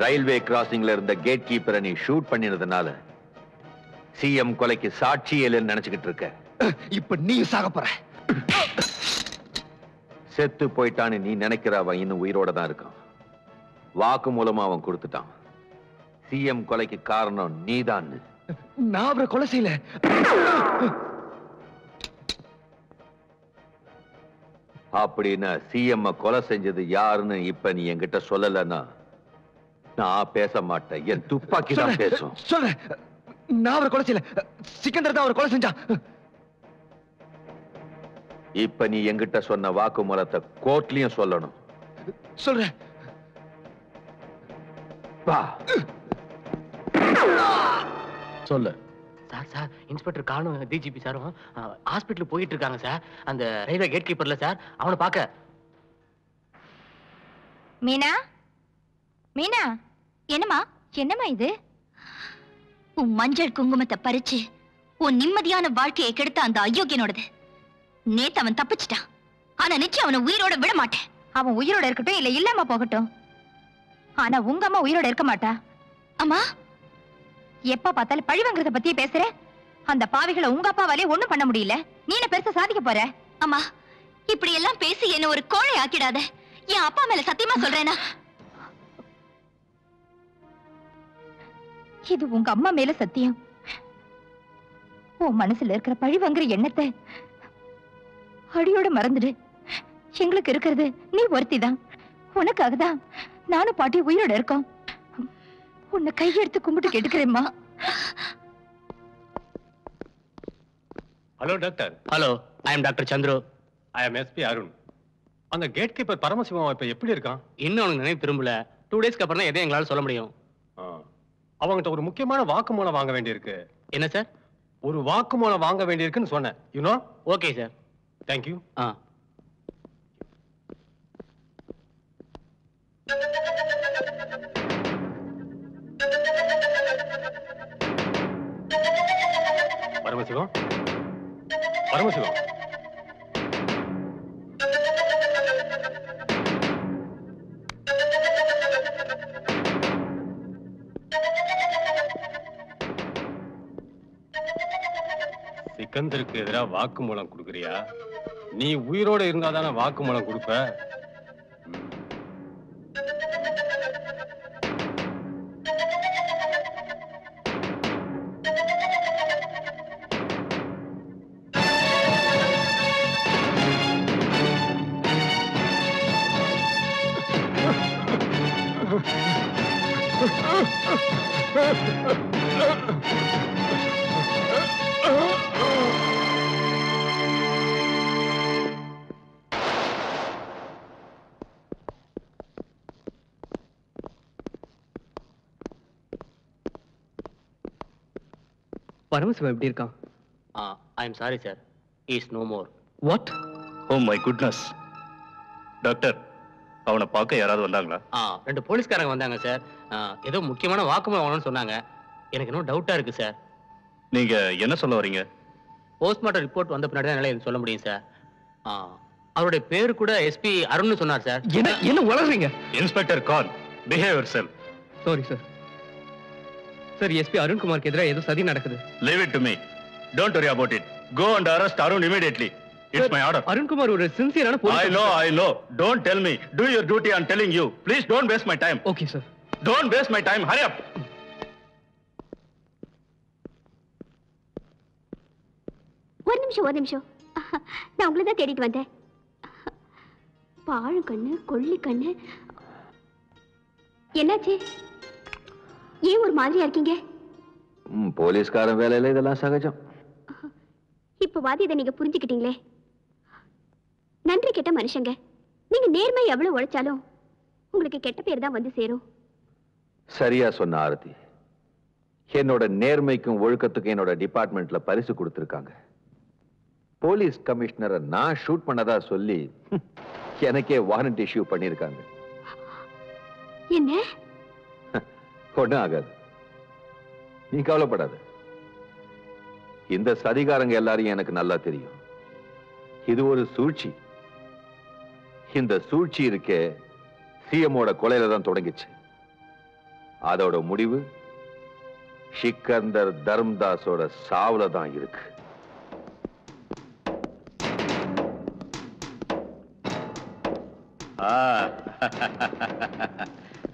ரயில்வே கிராசிங்ல இருந்த கேட் கீப்பரை நீ ஷூட் பண்ணினதுனால சிஎம் கொலைக்கு சாட்சி இல்லைன்னு நினைச்சுக்கிட்டு இருக்க. இப்ப நீ சாக போற. செத்து போயிட்டான்னு நீ நினைக்கிற அவன் இன்னும் உயிரோட தான் இருக்கான். வாக்கு மூலமா அவன் கொடுத்துட்டான். சிஎம் கொலைக்கு காரணம் நீதான். நான் அவரை கொலை செய்யல. அப்படின்னா சிஎம் கொலை செஞ்சது யாருன்னு இப்ப நீ என்கிட்ட சொல்லலன்னா நான் பேச மாட்டேன். என் துப்பாக்கி தான் பேசும். சொல்ல நான் அவரை கொலை செய்யல. சிக்கந்தர் தான் அவரை கொலை செஞ்சான். இப்ப நீ என்கிட்ட சொன்ன வாக்குமூலத்தை கோர்ட்லயும் சொல்லணும். சொல்றேன். வா சொல்லு. சார் சார் இன்ஸ்பெக்டர் காணும் டிஜிபி சாரும் ஹாஸ்பிட்டல் போயிட்டு இருக்காங்க சார். அந்த ரயில்வே கேட் கீப்பர்ல சார் அவனை பார்க்க. மீனா மீனா என்னம்மா என்னம்மா இது? உன் மஞ்சள் குங்குமத்தை பறிச்சு உன் நிம்மதியான வாழ்க்கையை கெடுத்த அந்த அயோக்கியனோடது. நேத்து அவன் தப்பிச்சிட்டான். ஆனா நிச்சயம் அவனை உயிரோட விட மாட்டேன். அவன் உயிரோட இருக்கட்டும் இல்ல இல்லாம போகட்டும். ஆனா உங்க அம்மா உயிரோட இருக்க மாட்டா. அம்மா எப்ப பார்த்தாலும் பழிவங்கிறத பத்தியே பேசுற. அந்த பாவிகளை உங்க அப்பாவாலே ஒண்ணும் பண்ண முடியல. நீ என்ன பெருசா சாதிக்க போற? அம்மா இப்படி எல்லாம் பேசி என்ன ஒரு கோழை ஆக்கிடாத. என் அப்பா மேல சத்தியமா சொல்றேனா? இது உங்க அம்மா மேல சத்தியம். உன் மனசுல இருக்கிற பழிவங்கிற எண்ணத்தை அடியோட மறந்துடு. எங்களுக்கு இருக்கிறது நீ ஒருத்திதான். உனக்காக தான் நானும் பாட்டி உயிரோட இருக்கோம். உன்னை கையெடுத்து கும்பிட்டு கேட்டுக்கிறேம்மா. Hello doctor. Hello, I am doctor Chandru. I am SP Arun. அந்த கேட் கீப்பர் பரமசிவம் இப்ப எப்படி இருக்கான்? இன்னும் அவனுக்கு நினைவு திரும்பல. 2 டேஸ்க்கு அப்புறம் தான் எதையும் எங்களால சொல்ல முடியும். அவங்ககிட்ட ஒரு முக்கியமான வாக்குமூலம் வாங்க வேண்டியிருக்கு. என்ன சார்? ஒரு வாக்குமூலம் வாங்க வேண்டியிருக்குன்னு சொன்னேன். You know? Okay sir. Thank you. Paramasivam, Paramasivam, சிக்கந்தருக்கு எதிராக வாக்குமூலம் கொடுக்குறியா? நீ உயிரோட இருந்தாதானே வாக்குமூலம் கொடுப்ப. பரமசிவம் எப்படி இருக்கான்? I am sorry sir, is no more. What? Oh my goodness. Doctor, அவனை பார்க்க யாராவது வந்தாங்களா? 2 போலீஸ்காரங்க வந்தாங்க சார். ஏதோ முக்கியமான வாக்குமூலம் வாங்கணும்னு சொன்னாங்க. எனக்கு இன்னும் டவுட்டா இருக்கு சார். நீங்க என்ன சொல்ல வரீங்க? போஸ்ட்மார்ட்டம் ரிப்போர்ட் வந்த பின்னாடி தான் என்னால சொல்ல முடியும் சார். அவருடைய பேரு கூட எஸ்பி அருண்னு சொன்னார் சார். என்ன வளர்றீங்க? Inspector Khan, behave yourself. Sorry sir. Sir, SP அருண்குமாருக்கு எதிராக ஏதோ சதி நடக்குது. Leave it to me. Don't worry about it. Go and arrest Arun immediately. It's my order. Arunkumar ஒரு சின்சியரான police. I know. Don't tell me. Do your duty. I'm telling you. Please don't waste my time. Okay, sir. Don't waste my time. Hurry up. ஒரு நிமிஷம். நான் உங்களை தான் தேடிட்டு வந்தேன். பாழு கண்ணு, கொள்ளி கண்ணு. என்னாச்சு? ஏன் ஒரு மாதிரியா இருக்கீங்க? போலீஸ்காரன் வேலையில இதெல்லாம் சகஜம். இப்பவாது இதை நீங்க புரிஞ்சுக்கிட்டீங்களே. நன்றி கெட்ட மனுஷங்க. நீங்க நேர்மை எவ்வளவு உழைச்சாலும் உங்களுக்கு கெட்ட பேர் தான் வந்து சேரும். சரியா சொன்ன ஆரதி. என்னோட நேர்மைக்கும் ஒழுக்கத்துக்கும் என்னோட டிபார்ட்மெண்ட்ல பரிசு கொடுத்திருக்காங்க. போலீஸ் கமிஷனரை நான் ஷூட் பண்ணதா சொல்லி எனக்கே வாரண்ட் இஷ்யூ பண்ணிருக்காங்க. என்ன? ஒண்ணும் ஆகாது, நீ கவலைப்படாத. இந்த சதிகாரங்க எல்லாரையும் எனக்கு நல்லா தெரியும். இது ஒரு சூழ்ச்சி. இந்த சூழ்ச்சி இருக்கே சிஎம்மோட கொலையில தான் தொடங்கிச்சு. அதோட முடிவு சிக்கந்தர் தர்மதாஸோட சாவுல தான் இருக்கு.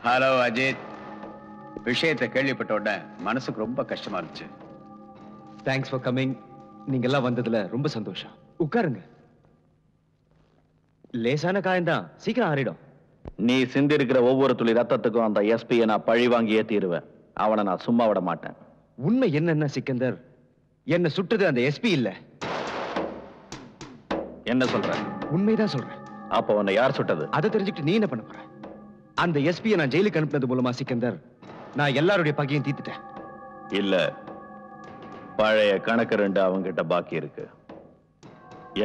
ஹலோ அஜித். விஷயத்தை கேள்விப்பட்ட உடனே மனசுக்கு ரொம்ப கஷ்டமா இருந்துச்சு. Thanks for coming. நீங்க எல்லாம் வந்ததுல ரொம்ப சந்தோஷம். உட்காருங்க. லேசான காயம்தான், சீக்கிரம் ஆறிடும். நீ சிந்திருக்கிற ஒவ்வொரு துளி ரத்தத்துக்கும் அந்த எஸ்பியை நான் பழி வாங்கியே தீருவேன். அவனை நான் சும்மா விட மாட்டேன். உண்மை என்னன்னா சிக்கந்தர், என்ன சுட்டது அந்த எஸ்பி இல்ல. என்ன சொல்ற? உண்மைதான் சொல்றேன். அப்ப உன்னை யார் சுட்டது? அதை தெரிஞ்சுக்கிட்டு நீ என்ன பண்ண போற? அந்த எஸ்பியை நான் ஜெயிலுக்கு அனுப்புனது மூலமா சிக்கந்தர் நான் எல்லாருடைய பகையும் தீர்த்துட்டேன். இல்ல, பழைய கணக்கு 2 அவங்கிட்ட பாக்கி இருக்கு.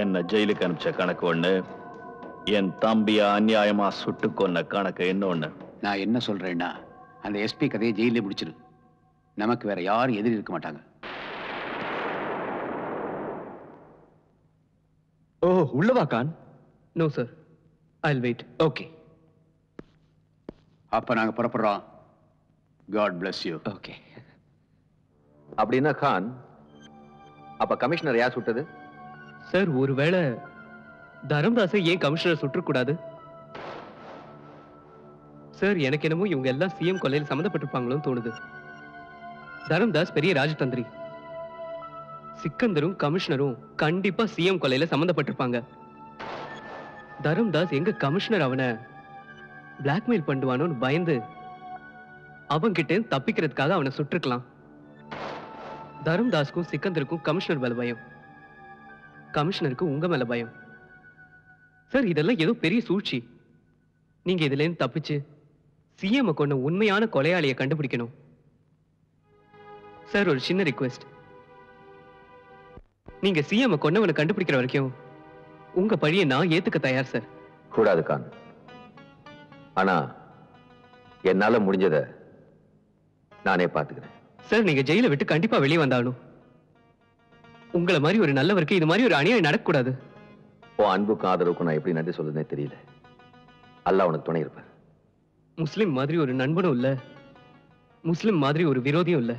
என்ன ஜெயிலுக்கு அனுப்பிச்ச கணக்கு ஒண்ணு, என் தம்பிய அநியாயமா சுட்டு கொன்ன கணக்கு இன்னொன்னு. நான் என்ன சொல்றேன்னா, அந்த எஸ்பி கதையை ஜெயிலே முடிச்சிரு. நமக்கு வேற யாரும் எதிரி இருக்க மாட்டாங்க. ஓ, உள்ளவா Khan? No sir, I will wait. Okay. அப்ப நாங்க புறப்படுறோம். God bless you. ஓகே. அப்படின்னா கான், அப்ப கமிஷனர் யார் சுட்டது? சார், ஒருவேளை தர்மதாஸை ஏன் கமிஷனர் சுற்றக்கூடாது? சார், எனக்கு என்னமோ இவங்க எல்லாம் சிஎம் கொலையில் சம்மந்தப்பட்டிருப்பாங்களோன்னு தோணுது. தர்மதாஸ் பெரிய ராஜதந்திரி. சிக்கந்தரும் கமிஷனரும் கண்டிப்பா சிஎம் கொலையில சம்மந்தப்பட்டிருப்பாங்க. தர்மதாஸ் எங்க கமிஷனர் அவனை பிளாக்மெயில் பண்ணுவானோன்னு பயந்து அவன்கிட்ட தப்பிக்கிறதுக்காக அவனை சுட்டிருக்கலாம். தரும்தாஸ்க்கும் சிக்கந்தருக்கும் கமிஷனர் மேல பயம், கமிஷனருக்கு உங்க மேல பயம். சார் இதெல்லாம் ஏதோ பெரிய சூழ்ச்சி. நீங்க இதுல இருந்து தப்பிச்சு சிஎம் கொண்ட உண்மையான கொலையாளியை கண்டுபிடிக்கணும். சார் ஒரு சின்ன ரிக்வெஸ்ட், நீங்க சிஎம் கொண்டவனை கண்டுபிடிக்கிற வரைக்கும் உங்க பழியை நான் ஏத்துக்க தயார் சார். கூடாது கான். ஆனா என்னால முடிஞ்சத நானே பாத்துக்கிறேன். சார் நீங்க ஜெயில விட்டு கண்டிப்பா வெளியே வந்தாலும் உங்களை மாதிரி ஒரு நல்லவருக்கு இது மாதிரி ஒரு அநியாயம் நடக்கக்கூடாது. உன் அன்புக்கும் ஆதரவுக்கும் நான் எப்படி நன்றி சொல்றதுனே தெரியல. அல்லாஹ் உனக்கு துணை இருப்பார். முஸ்லிம் மாதிரி ஒரு நண்பனும் இல்ல, முஸ்லிம் மாதிரி ஒரு விரோதியும் இல்ல.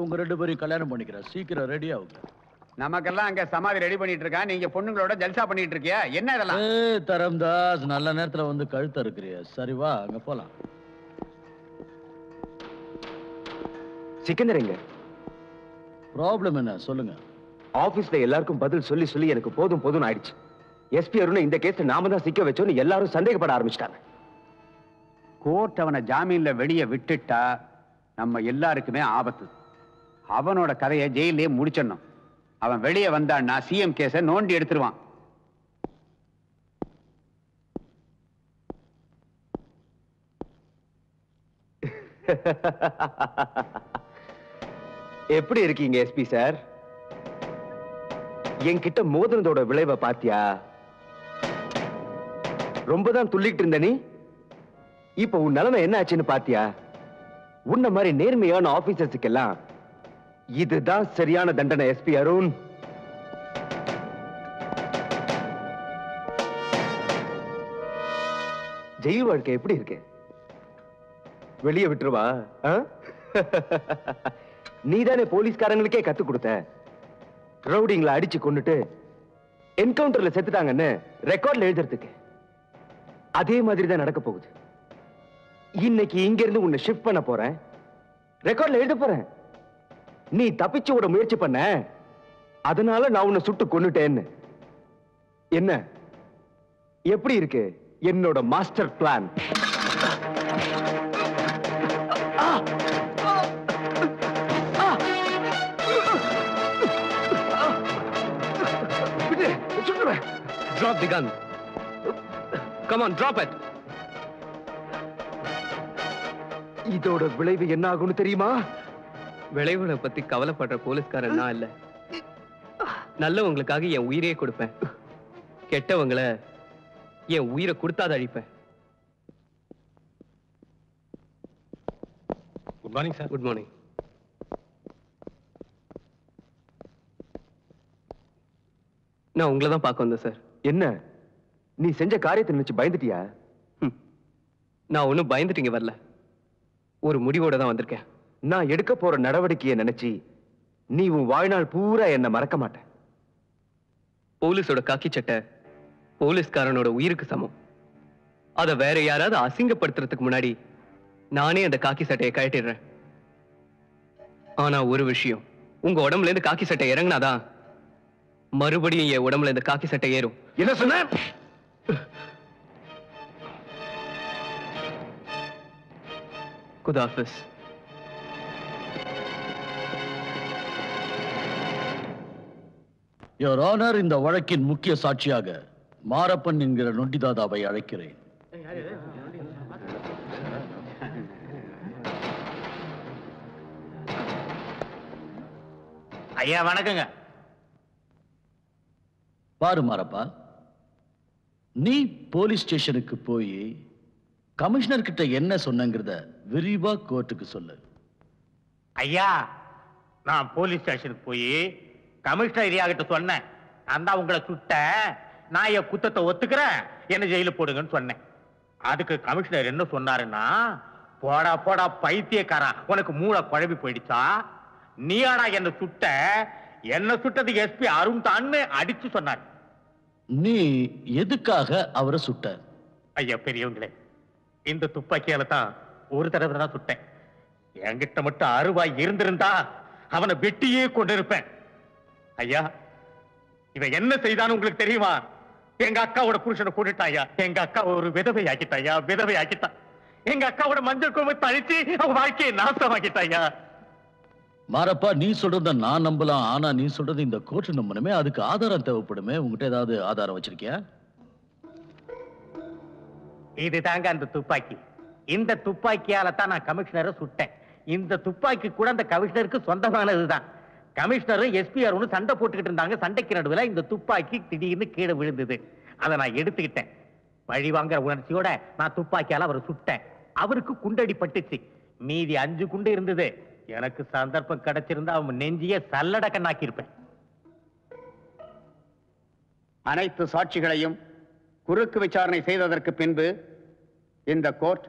உங்க 2 பேரையும் கல்யாணம் பண்ணிக்கிறேன். சீக்கிரம் ரெடி ஆகுங்க. நமக்கெல்லாம் அங்க சமாதி ரெடி பண்ணிட்டு இருக்கா, நீங்க பொண்ணுங்களோட ஜல்சா பண்ணிட்டு இருக்கியா? என்ன இதெல்லாம்? தரம்தாஸ் நல்ல நேரத்துல வந்து கழுத்த இருக்கிறிய. சரி வா அங்க போலாம். சிக்கந்தர் எங்க? ப்ராப்ளம் என்ன சொல்லுங்க. ஆபீஸ்ல எல்லாருக்கும் பதில் சொல்லி சொல்லி எனக்கு போதும் போதும் ஆயிடுச்சு. எஸ்பி அருண் இந்த கேஸ் நாம தான் சிக்க வச்சோன்னு எல்லாரும் சந்தேகப்பட ஆரம்பிச்சிட்டாங்க. கோர்ட் அவனை ஜாமீன்ல வெளியே விட்டுட்டா நம்ம எல்லாருக்குமே ஆபத்து. அவனோட கதையை ஜெயிலே முடிச்சிடணும். அவன் வெளியே வந்தான்னா சிஎம் கேஸை நோண்டி எடுத்துருவான். எப்படி இருக்கீங்க எஸ்பி சார்? என்கிட்ட மோதினதோட விளைவை பாத்தியா? ரொம்பதான் துள்ளிட்டு இருந்த நீ, இப்ப உன் நிலைமை என்ன ஆச்சுன்னு பாத்தியா? உன்ன மாதிரி நேர்மையான ஆபீசர்ஸுக்கெல்லாம் இதுதான் சரியான தண்டனை எஸ்பி அருண். ஜெயில் வாழ்க்கை எப்படி இருக்கு? வெளியே விட்டுருவா? நீதானே போலீஸ்காரங்களுக்கே கத்து கொடுத்த. ரவுடிங்களை அடிச்சு கொண்டுட்டு என்கவுண்டர்ல செத்துட்டாங்கன்னு ரெக்கார்ட்ல எழுதுறதுக்கு. அதே மாதிரி தான் நடக்க போகுது. இன்னைக்கு இங்க இருந்து உன்னை ஷிஃப்ட் பண்ண போறேன், ரெக்கார்ட்ல எழுத போறேன். நீ தப்பிச்சு விட முயற்சி பண்ண, அதனால நான் உன்னை சுட்டு கொன்னுட்டேன்னு. என்ன எப்படி இருக்கு என்னோட master plan? Drop the gun. Come on, drop it. இதோட விளைவு என்ன ஆகும்னு தெரியுமா? விளைவுகளை பத்தி கவலைப்படுற போலீஸ்காரன் நான் இல்ல. நல்லவங்களுக்காக என் உயிரே கொடுப்பேன், கெட்டவங்களை என் உயிரை கொடுத்தாத அழிப்பேன். Good morning sir. Good morning. நான் உங்களை தான் பார்க்க வந்தேன் சார். என்ன நீ செஞ்ச காரியத்தை நினைச்சு பயந்துட்டியா? நான் ஒன்னும் பயந்துட்டீங்க வரல, ஒரு முடிவோட தான் வந்திருக்கேன். நான் எடுக்க போற நடவடிக்கையை நினைச்சு நீ உன் வாழ்நாள் பூரா என்ன மறக்க மாட்டேன். போலீஸோட காக்கி சட்டை போலீஸ்காரனோட உயிருக்கு சமம். அதை வேற யாராவது அசிங்கப்படுத்துறதுக்கு முன்னாடி நானே அந்த காக்கி சட்டையை கழட்டிடுறேன். ஆனா ஒரு விஷயம், உங்க உடம்புல இருந்து காக்கி சட்டை இறங்கினாதான் மறுபடியும் என் உடம்புல இருந்து காக்கி சட்டை ஏறும். என்ன சொன்ன? குதாஃபிஸ். யுவர் ஆனர், இந்த வழக்கின் முக்கிய சாட்சியாக மாரப்பன் என்கிற நொண்டிதாதாவை அழைக்கிறேன். ஐயா வணக்கங்க. பாரு மாரப்பா, நீ போலீஸ் ஸ்டேஷனுக்கு போய் கமிஷனர் கிட்ட என்ன சொன்னங்கிறத விரிவா கோர்ட்டுக்கு சொல்லு. ஐயா, நான் போலீஸ் ஸ்டேஷனுக்கு போய் கமிஷனர் ஐயா கிட்ட சொன்னேன், நான் தான் உங்களை சுட்ட, நான் என் குத்தத்தை ஒத்துக்கிறேன், என்ன ஜெயில போடுங்கன்னு சொன்னேன். அதுக்கு கமிஷனர் என்ன சொன்னாருன்னா, போடா போடா பைத்தியக்காரா, உனக்கு மூளை குழம்பி போயிடுச்சா, நீயாடா என்ன சுட்ட, என்ன சுட்டது எஸ்பி அருண் தான்னு அடிச்சு சொன்னார். நீ எதுக்காக அவரை சுட்ட? ஐயா பெரியவங்களே, இந்த துப்பாக்கியால தான் ஒரு தடவை தான் சுட்டேன். என்கிட்ட மட்டும் அருவாய் இருந்திருந்தா அவனை வெட்டியே கொண்டிருப்பேன். ஐயா, இவன் என்ன செய்தான்னு உங்களுக்கு தெரியுமா? எங்க அக்காவோட புருஷனை கூட்டிட்டான் ஐயா. எங்க அக்கா ஒரு விதவை ஆக்கிட்டாயா, விதவை ஆக்கிட்டான். எங்க அக்காவோட மஞ்சள் குங்குமத்தை அழிச்சு அவங்க வாழ்க்கையை நாசமாக்கிட்டாங்க. மாரப்பா, நீ சொல்றத நான் நம்பலாம், ஆனா நீ சொல்றது இந்த கோர்ட் நம்பணுமே, அதுக்கு ஆதாரம் தேவைப்படுமே. உங்ககிட்ட ஏதாவது ஆதாரம் வச்சிருக்கியா? இது தாங்க அந்த துப்பாக்கி. இந்த துப்பாக்கியால தான் நான் கமிஷனரை சுட்டேன். இந்த துப்பாக்கி கூட அந்த கமிஷனருக்கு சொந்தமானதுதான். கமிஷனரும் எஸ்பிஆரும் சண்டை போட்டுக்கிட்டு இருந்தாங்க. சண்டைக்கு நடுவில் இந்த துப்பாக்கி திடீர்னு கீழே விழுந்தது. அதை நான் எடுத்துக்கிட்டேன். பழி வாங்குற உணர்ச்சியோட நான் துப்பாக்கியால அவரை சுட்டேன். அவருக்கு குண்டடி பட்டுச்சு. மீதி 5 குண்டு இருந்தது. எனக்கு சந்தர்ப்பம் கிடைச்சிருந்தா அவன் நெஞ்சிய சல்லட கண்ணாக்கி இருப்பேன். அனைத்து சாட்சிகளையும் குறுக்கு விசாரணை செய்ததற்கு பின்பு இந்த கோர்ட்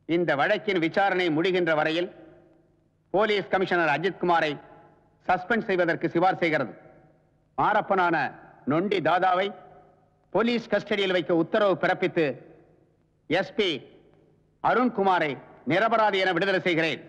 இந்த வழக்கின் விசாரணை முடிகின்ற வரையில் போலீஸ் கமிஷனர் அஜித்குமாரை சஸ்பெண்ட் செய்வதற்கு சிபார் செய்கிறது. மாரப்பனான நொண்டி தாதாவை போலீஸ் கஸ்டடியில் வைக்க உத்தரவு பிறப்பித்து எஸ்பி அருண்குமாரை நிரபராதி என விடுதலை செய்கிறேன்.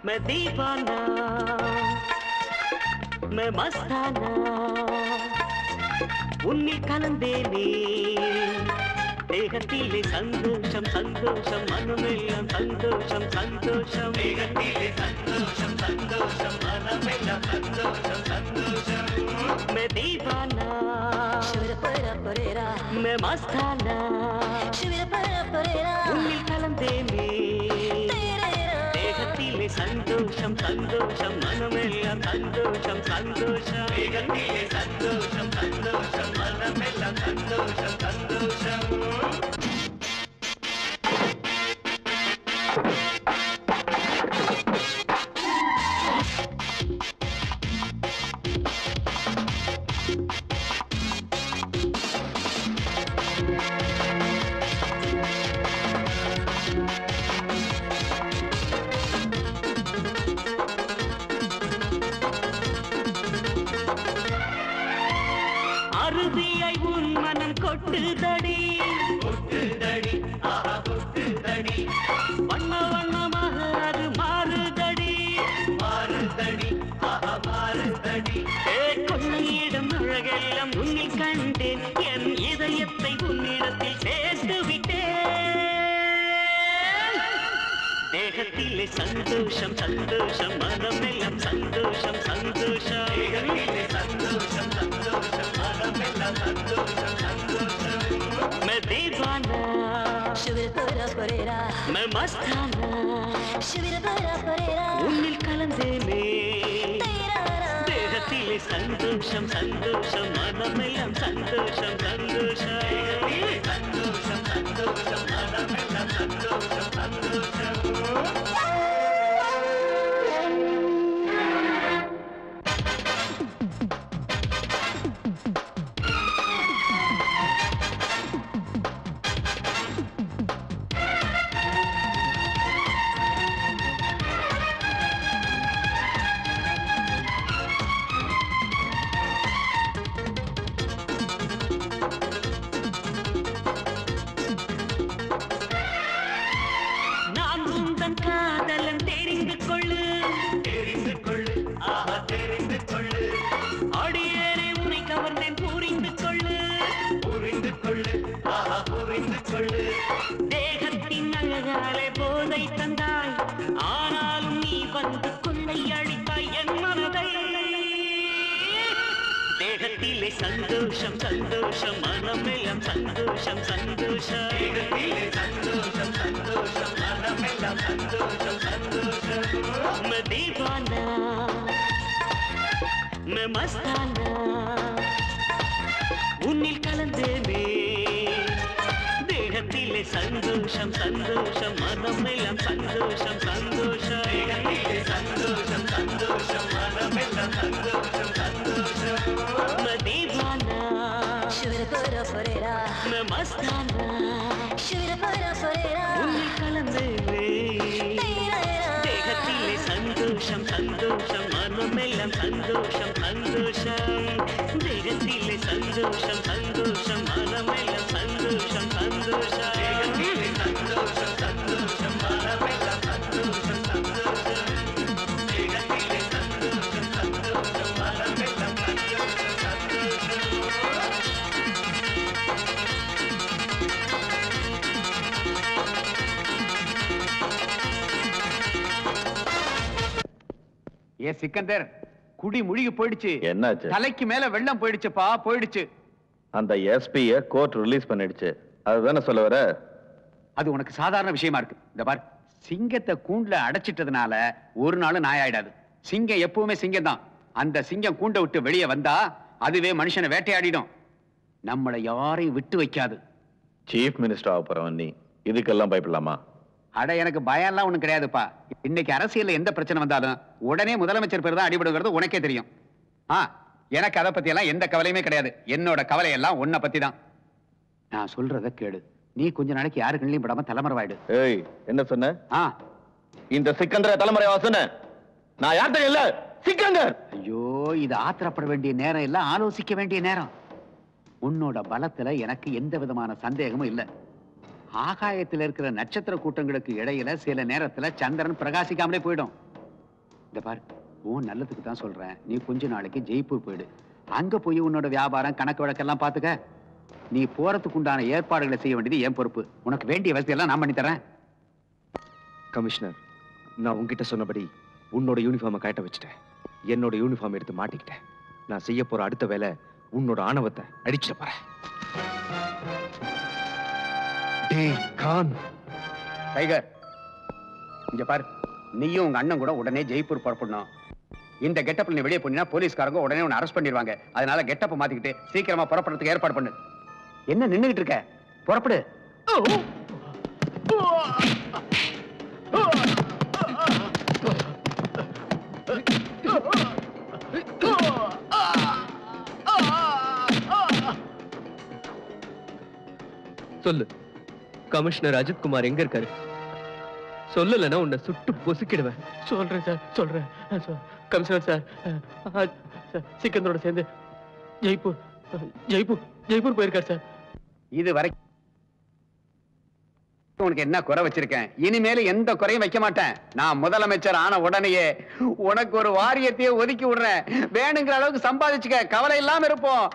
मैं दीवाना मैं मस्ताना உன்னில் கலந்தேனே தேகத்திலே சந்தோஷம் சந்தோஷம் மனமெல்லாம் சந்தோஷம் சந்தோஷம் தேகத்திலே சந்தோஷம் சந்தோஷம் மனமெல்லாம் சந்தோஷம் சந்தோஷம் मैं दीवाना मैं मस्ताना உன்னில் கலந்தேனே தேகத்திலே சந்தோஷம் சந்தோஷம் மனமெல்லாம் சந்தோஷம் சந்தோஷம் தேகத்திலே சந்தோஷம் சந்தோஷம் மனமெல்லாம் சந்தோஷம் சந்தோஷம் அருவியை உன் மனம் கொட்டுதடி கொட்டுதடி ஆஹா கொட்டுதடி வண்ண வண்ணமாக அது மாறுதடி மாறுதடி ஆஹா மாறுதடி கொள்ளையிடம் அழகெல்லாம் உன்னில் கண்டேன் என் இதயத்தை உன்னிடத்தில் சேர்த்து விட்டேன் தேகத்திலே சந்தோஷம் சந்தோஷம் மனமெல்லாம் சந்தோஷம் சந்தோஷம் தேகத்திலே சந்தோஷம் சந்தோஷம் மனமெல்லாம் சந்தோஷம் சந்தோஷம் मैं दीवाना मैं मस्ताना உன்னில் கலந்தேனே தேகத்திலே சந்தோஷம் சந்தோஷம் மனமெல்லாம் சந்தோஷம் சந்தோஷம் தேகத்திலே சந்தோஷம் சந்தோஷம் மனமெல்லாம் சந்தோஷம் சந்தோஷம் நான் உந்தன் காதலன் தெரிந்து கொள்ளு ஆஹா தெரிந்து கொள்ளு அடியேனே உன்னை கவர்ந்தேன் புரிந்து கொள்ளு ஆஹா புரிந்து கொள்ளு தேகத்தின் அழகாலே போதை தந்தாய் ஆனாலும் நீ வந்து கொள்ளை அழித்தாய் என் மனதை தேகத்திலே சந்தோஷம் சந்தோஷம் மனமெல்லாம் சந்தோஷம் சந்தோஷம் தேகத்திலே சந்தோஷம் சந்தோஷம் மனமெல்லாம் சந்தோஷம் சந்தோஷம் मैं दीवाना मैं मस्ताना உன்னில் கலந்தேனே தேகத்திலே சந்தோஷம் சந்தோஷம் மனமெல்லாம் சந்தோஷம் சந்தோஷம் சந்தோஷம் சந்தோஷம் மனமெல்லாம் சந்தோஷம் சந்தோஷம் மதீவானா Shivira forera मैं मस्ताना Shivira forera உன்னை கலந்தேனே தேகத்திலே சந்தோஷம் சந்தோஷம் மனமெல்லாம் சந்தோஷம் சந்தோஷம் தேகத்திலே சந்தோஷம் சந்தோஷம் மனமெல்லாம் சந்தோஷம் சந்தோஷம் தேகத்திலே சந்தோஷம் சந்தோஷம் மனமெல்லாம் சந்தோஷம் சந்தோஷம் தேகத்திலே சந்தோஷம் சந்தோஷம் மனமெல்லாம் சந்தோஷம் சந்தோஷம் ஏ சிக்கந்தர் குடி முழுகி போயிடுச்சு. என்னாச்சு? தலைக்கு மேல வெள்ளம் போயிடுச்சுப்பா, போயிடுச்சு. அந்த எஸ்பிய கோர்ட் ரிலீஸ் பண்ணிடுச்சு, அதுதானே சொல்ல வர? அது உனக்கு சாதாரண விஷயமா இருக்கு. இந்த பார், சிங்கத்தை கூண்டுல அடைச்சிட்டதுனால ஒரு நாள் நாயாயிடாது. சிங்கம் எப்பவுமே சிங்கம் தான். அந்த சிங்கம் கூண்டை விட்டு வெளியே வந்தா அதுவே மனுஷனை வேட்டையாடிடும். நம்மளை யாரையும் விட்டு வைக்காது. சீஃப் மினிஸ்டர் ஆக போறவன் நீ, இதுக்கெல்லாம் பயப்படலாமா? அட, எனக்கு பயம் எல்லாம் ஒண்ணும் கிடையாதுப்பா. இன்னைக்கு அரசியல்ல எந்த பிரச்சனை வந்தாலும் உடனே முதலமைச்சர் பேர் தான் அடிபடுகிறது உனக்கே தெரியும். எனக்கு அதை பத்தி எல்லாம் எந்த கவலையுமே கிடையாது. என்னோட கவலை எல்லாம் உன்னை பத்தி தான். நான் சொல்றத கேளு. நீ கொஞ்ச நாளைக்கு யாரு கண்ணிலையும் படாம தலைமறைவாயிடு. ஏய், என்ன சொன்ன? இந்த சிக்கந்தர தலைமறை வாசன நான் யார் தெரியல, சிக்கந்தர். ஐயோ, இது ஆத்திரப்பட வேண்டிய நேரம் இல்ல, ஆலோசிக்க வேண்டிய நேரம். உன்னோட பலத்துல எனக்கு எந்த விதமான சந்தேகமும் இல்ல. ஆகாயத்தில் இருக்கிற நட்சத்திர கூட்டங்களுக்கு இடையில சில நேரத்துல சந்திரன் பிரகாசிக்காமலே போயிடும். இந்த பாரு, உன் நல்லதுக்கு தான் சொல்றேன். நீ கொஞ்ச நாளைக்கு ஜெய்ப்பூர் போயிடு. அங்க போய் உன்னோட வியாபாரம் கணக்கு வழக்கெல்லாம் பாத்துக்க. நீ போறதுக்கு உண்டான ஏற்பாடுகளை செய்ய வேண்டியது என் பொறுப்பு. உனக்கு வேண்டிய வசதியெல்லாம் நான் பண்ணி தரேன். கமிஷனர், நான் உங்ககிட்ட சொன்னபடி உன்னோட யூனிஃபார்மை கட்ட வச்சுட்டேன். என்னோட யூனிஃபார்ம் எடுத்து மாட்டிக்கிட்டேன். நான் செய்ய போற அடுத்த வேலை உன்னோட ஆணவத்தை அடிச்சிட போறேன். டைகர், இங்க பாரு, நீயும் உங்க அண்ணன் கூட உடனே ஜெய்ப்பூர் புறப்படணும். இந்த கெட்டப்ல நீ வெளியே போனீங்கன்னா போலீஸ்காரங்க உடனே உன்னை அரெஸ்ட் பண்ணிடுவாங்க. அதனால கெட்டப்ப மாத்திக்கிட்டு சீக்கிரமா புறப்படுறதுக்கு ஏற்பாடு பண்ணு. என்ன நின்னுகிட்டு இருக்க? புறப்படு. சொல்லு, கமிஷனர் அஜித் குமார் எங்க இருக்காரு? சொல்லலன்னா உன்னை சுட்டு பொசுக்கிடுவேன். சொல்றேன் சார், சொல்றேன். கமிஷனர் சார், சிக்கந்தரோட சேர்ந்து ஜெய்ப்பூர் ஜெய்ப்பூர் ஜெய்ப்பூர் போயிருக்காரு சார். இது வரைக்கும் உனக்கு என்ன குறை வச்சிருக்கேன்? இனிமேல எந்த குறையும் வைக்க மாட்டேன். நான் முதலமைச்சர் ஆன உடனேயே உனக்கு ஒரு வாரியத்தையே ஒதுக்கி விடுறேன். வேணுங்கிற அளவுக்கு சம்பாதிச்சுக்க, கவலை இல்லாம இருப்போம்.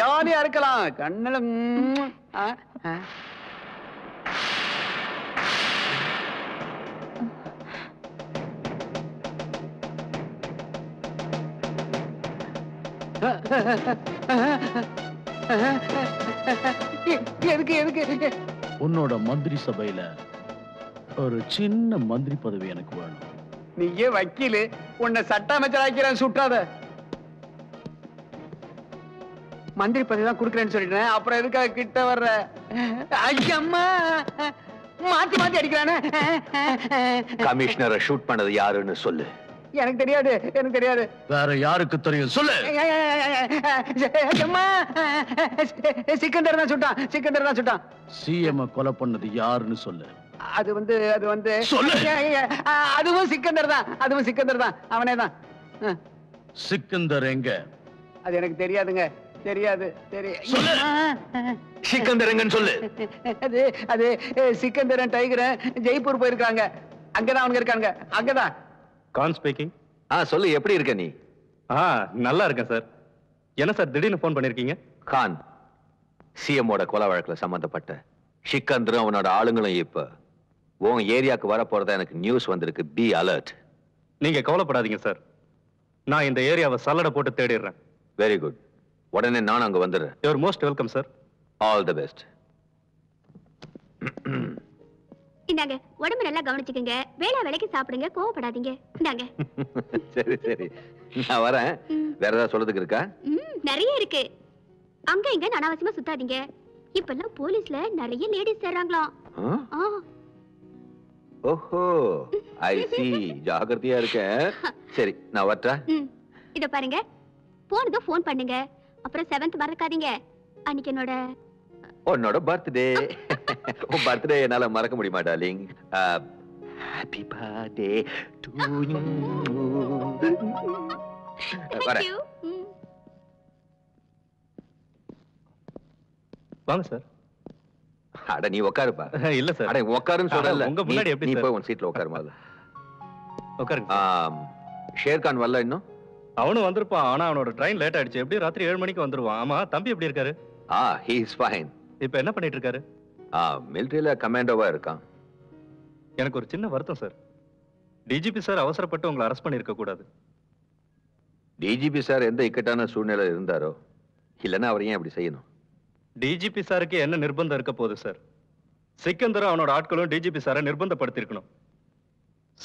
ஜாலியா இருக்கலாம். கண்ணுல எதுக்கு எதுக்கு? உன்னோட மந்திரி சபையில ஒரு சின்ன மந்திரி பதவி எனக்கு வேணும். நீயே வக்கீலு, உன்னை சட்ட அமைச்சர் ஆக்கிறேன், சுட்டாத. மந்திரி பதவி தான் கொடுக்குறேன்னு சொல்லிட்டேன், அப்புறம் எதுக்காக கிட்ட வர்ற? ஐயம்மா, மாத்தி மாத்தி அடிக்கிறானே. கமிஷனரை ஷூட் பண்ணது யாருன்னு சொல்லு. எனக்கு தெரியாது, எனக்கு தெரியாது. வேற யாருக்கு தெரியும் சொல்லு. சிக்கந்தர் தான் சுட்டான், சிக்கந்தர் தான் சுட்டான். சிஎம் கொலை பண்ணது யாருன்னு சொல்லு. அது வந்து அதுவும் சிக்கந்தர் தான், அதுவும் சிக்கந்தர் தான், அவனே தான். சிக்கந்தர் எங்க? அது எனக்கு தெரியாதுங்க, தெரியாது. சொல்லு. சிக்கந்தர் எங்கன்னு சொல்லு. அது அது சிக்கந்தரன் டைகரன் ஜெய்ப்பூர் போயிருக்காங்க. அங்கதான் அவங்க இருக்காங்க, அங்கதான். கான் ஸ்பீக்கிங். சொல்லு, எப்படி இருக்க நீ? நல்லா இருக்கேன் சார். என்ன சார் திடீர்னு போன் பண்ணிருக்கீங்க? கான், சிஎம்மோட கொலை வழக்குல சம்பந்தப்பட்ட சிக்கந்தரும் அவனோட ஆளுங்களும் இப்ப உன் ஏரியாக்கு வர போறதா எனக்கு நியூஸ் வந்திருக்கு. Be alert. நீங்க கவலைப்படாதீங்க சார், நான் இந்த ஏரியாவை சல்லடை போட்டு தேடிடுறேன். Very good. உடனே நான் அங்க வந்துடுறேன். You're most welcome sir. All the best. இந்தாங்க, உடம்பு நல்லா கவனிச்சுக்கங்க. வேலைக்கு சாப்பிடுங்க, கோவப்படாதீங்க. இந்தாங்க. சரி சரி, நான் வரேன். வேற ஏதாவது சொல்றதுக்கு இருக்கா? நிறைய இருக்கு. அங்க இங்க அனாவசியமா சுத்தாதீங்க. இப்பெல்லாம் போலீஸ்ல நிறைய லேடிஸ் சேர்றாங்களாம். ஓஹோ ஐ சி. ஜாகிரதையா இருக்கேன். சரி நான் வரட்டேன். இத பாருங்க, போனதும் ஃபோன் பண்ணுங்க. அப்புறம் 7th மறக்காதீங்க. அன்னைக்கு உன்னோட பர்த்டே. உன் பர்த்டே என்னால மறக்க முடியுமா darling? Happy birthday to you. Thank you. வாங்க சார். அட நீ உட்காருப்பா. இல்ல சார். அட உட்காருன்னு சொல்றல. உங்க முன்னாடி எப்படி நீ சார்? போய் உன் சீட்ல உட்காரு முதல்ல. உட்காருங்க. ஷேர்கான் வரல இன்னும்? அவனும் வந்திருப்பான். ஆனா அவனோட ட்ரெயின் லேட் ஆயிடுச்சு. எப்படி ராத்திரி 7 மணிக்கு வந்துருவான். ஆமா தம்பி எப்படி இருக்காரு? he is fine. இப்போ என்ன பண்ணிட்டு இருக்காரு? மிலிட்டரியில கமாண்டோவா இருக்கான். எனக்கு ஒரு சின்ன வருத்தம் சார். டிஜிபி சார் அவசரப்பட்டு உங்களை அரெஸ்ட் பண்ணிருக்க கூடாது. டிஜிபி சார் எந்த இக்கட்டான சூழ்நிலை இருந்தாரோ, இல்லைன்னா அவர் ஏன் அப்படி செய்யணும்? டிஜிபி சாருக்கு என்ன நிர்பந்தம் இருக்க போகுது சார்? சிக்கந்தர் அவனோட ஆட்களும் டிஜிபி சாரை நிர்பந்தப்படுத்திருக்கணும்.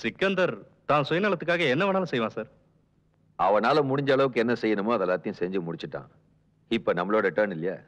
சிக்கந்தர் தான் சுயநலத்துக்காக என்ன வேணாலும் செய்வான் சார். அவனால முடிஞ்ச அளவுக்கு என்ன செய்யணுமோ அது எல்லாத்தையும் செஞ்சு முடிச்சிட்டான். இப்ப நம்மளோட டர்ன் இல்லையா?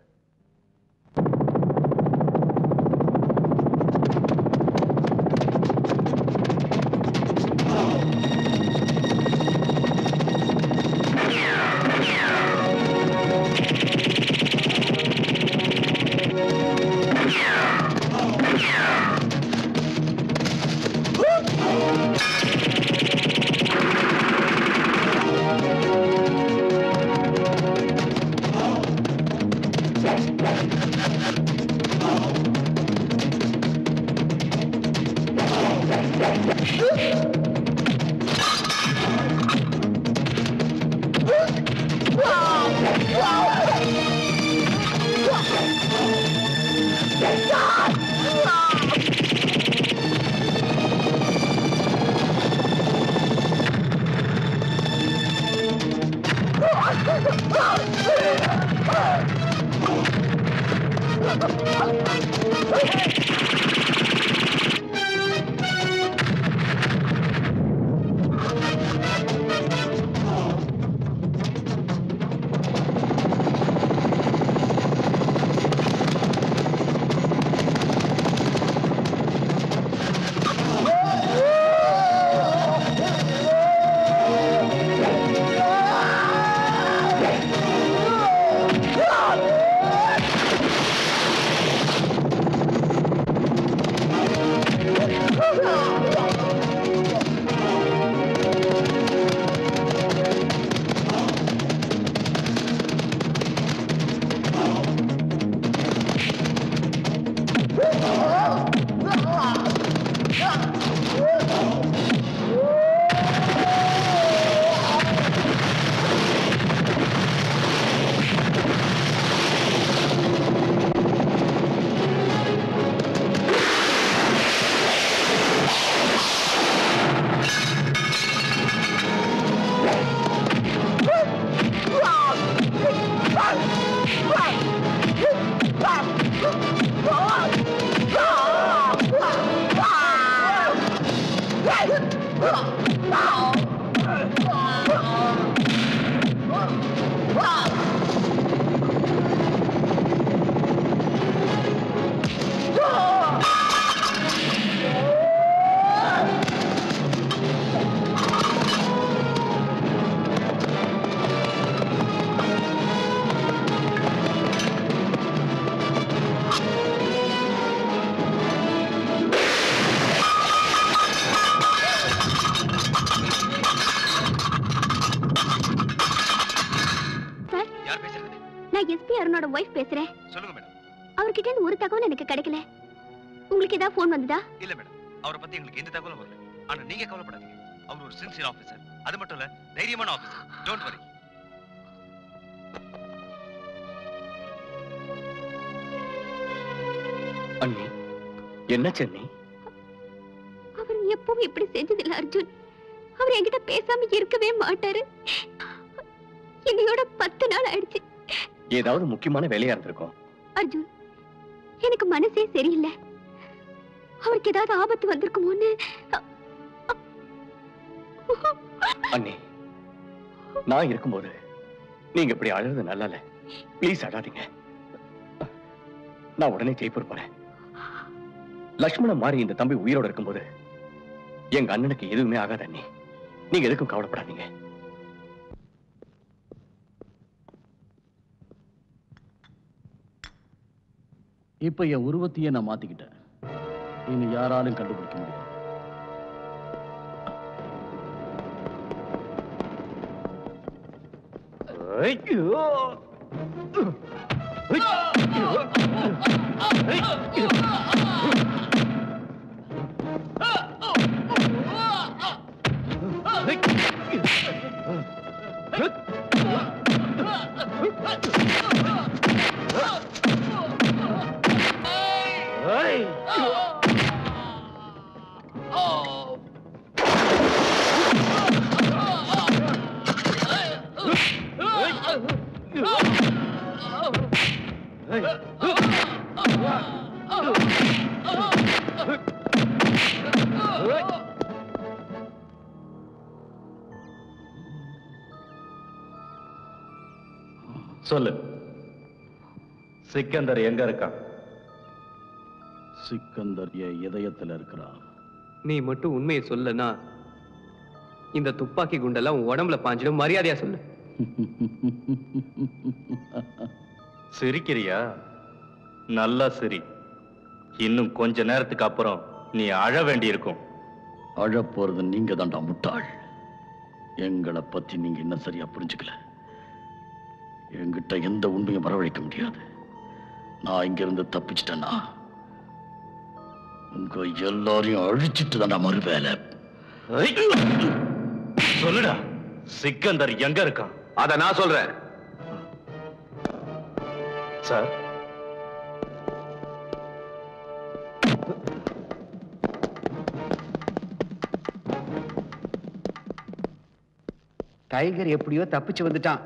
நான் எஸ்பி அருணோட வைஃப் பேசுறேன். சொல்லுங்க மேடம். அவர்கிட்ட இருந்து ஒரு தகவல் எனக்கு கிடைக்கல. உங்களுக்கு ஏதாவது போன் வந்ததா? இல்ல மேடம், அவரை பத்தி எங்களுக்கு எந்த தகவலும் வரல. ஆனா நீங்க கவலைப்படாதீங்க. அவர் ஒரு சின்சியர் ஆபீசர். அது மட்டும் இல்ல, தைரியமான ஆபீசர். Don't worry. அண்ணி, என்ன சென்னி? அவர் எப்பவும் இப்படி செஞ்சதில்ல அர்ஜுன். அவர் என்கிட்ட பேசாம இருக்கவே மாட்டாரு. இன்னையோட 10 நாள் ஆயிடுச்சு. ஏதாவது முக்கியமான வேலையா இருந்திருக்கும். அர்ஜுன், எனக்கு மனசே சரியில்லை. அவருக்கு ஏதாவது ஆபத்து வந்திருக்குமோன்னு. அண்ணி, நான் இருக்கும்போது நீங்க இப்படி அழுறது நல்லா இல்ல. ப்ளீஸ் அழாதீங்க. நான் உடனே ஜெய்ப்பூர் போறேன். லக்ஷ்மணன் மாறி இந்த தம்பி உயிரோட இருக்கும்போது எங்க அண்ணனுக்கு எதுவுமே ஆகாத அண்ணி. நீங்க எதுக்கும் கவலைப்படாதீங்க. இப்ப என் உருவத்தையே நான் மாத்திக்கிட்டேன். இனி யாராலும் கண்டுபிடிக்க முடியாது. சொல்லு, சிக்கந்தர் எங்க இருக்கான்? சிக்கந்தர் என் இதயத்துல இருக்கிறான். நீ மட்டும் உண்மையை சொல்லனா இந்த துப்பாக்கி குண்டெல்லாம் உன் உடம்புல பாஞ்சிடும். மரியாதையா சொல்லு. சிரிக்கிறியா? நல்லா சிரி. இன்னும் கொஞ்ச நேரத்துக்கு அப்புறம் நீ அழ வேண்டி இருக்கும். அழ போறது நீங்க தான்டா முட்டாள். எங்களை பத்தி நீங்க என்ன சரியா புரிஞ்சுக்கல. என்கிட்ட எந்த உண்மையும் வரவழைக்க முடியாது. நான் இங்கிருந்து தப்பிச்சிட்டேன்னா உங்க எல்லாரையும் அழிச்சிட்டு தான்டா மறுவேலை. சொல்லுடா, சிக்கந்தர் எங்க இருக்கான்? அத நான் சொல்றேன். சார், டைகர் எப்படியோ தப்பிச்சு வந்துட்டான்.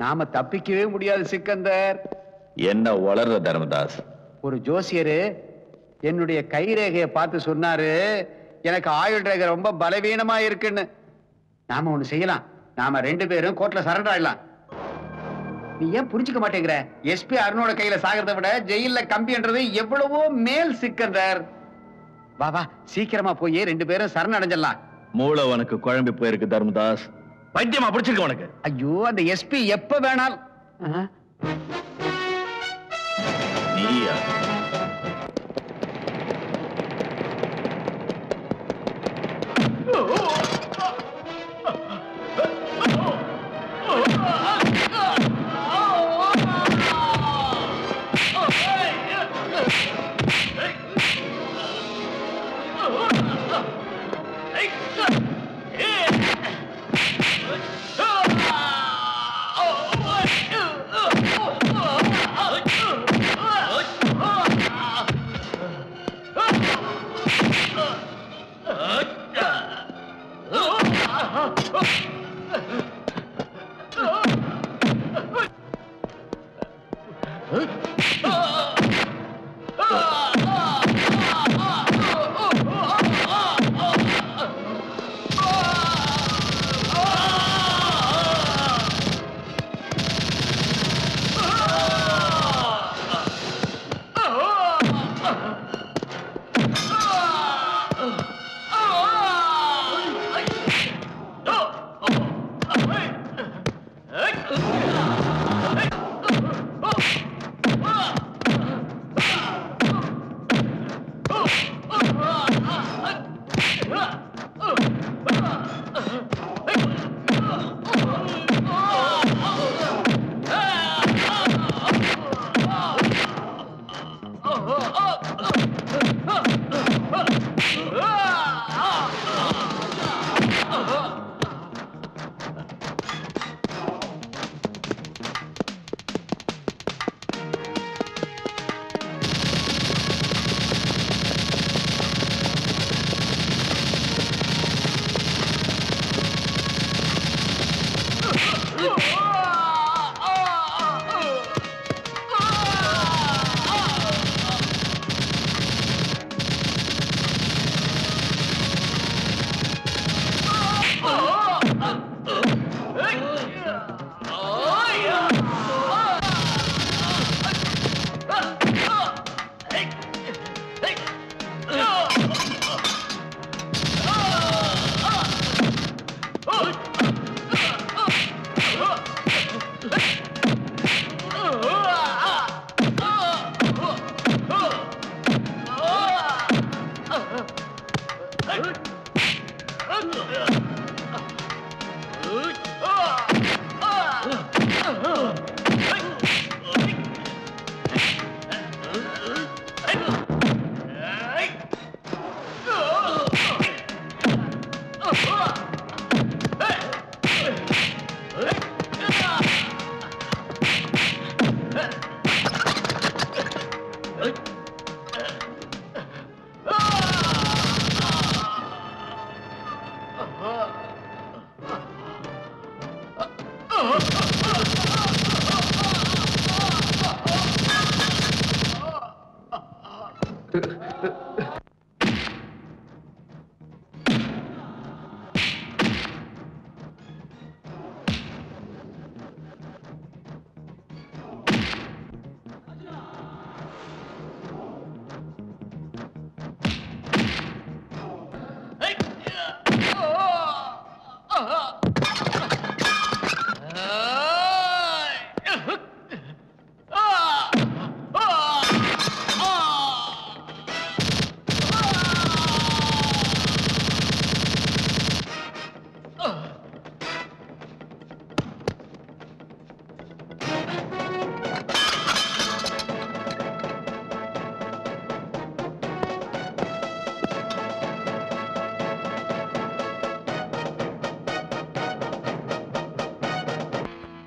நாம தப்பிக்கவே முடியாது சிக்கந்தர். என்ன வளர்ற தர்மதாஸ்? ஒரு ஜோசியரு என்னுடைய கைரேகையை பார்த்து சொன்னாரு, எனக்கு ஆயுள் ரேகை ரொம்ப பலவீனமா இருக்குன்னு. நாம ஒண்ணு செய்யலாம். நாம 2 பேரும் கோர்ட்ல சரண்டர் ஆயிடலாம். நீ ஏன் புரிஞ்சுக்க மாட்டேங்கிற? எஸ்பி அருணோட கையில சாகிறத விட ஜெயில கம்பின்றது எவ்வளவோ மேல் சிக்கந்தர். வா வா, சீக்கிரமா போய் 2 பேரும் சரண் அடைஞ்சிடலாம். மூளை உனக்கு குழம்பி போயிருக்கு தர்மதாஸ். பைத்தியமா பிடிச்சிருக்க உனக்கு? ஐயோ, அந்த எஸ்பி எப்ப வேணாலும். நீயா?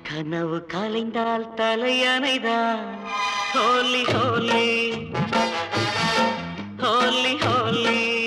கனவு கலைந்தால் தலையணைதான் ஹோலி ஹோலி ஹோலி ஹோலி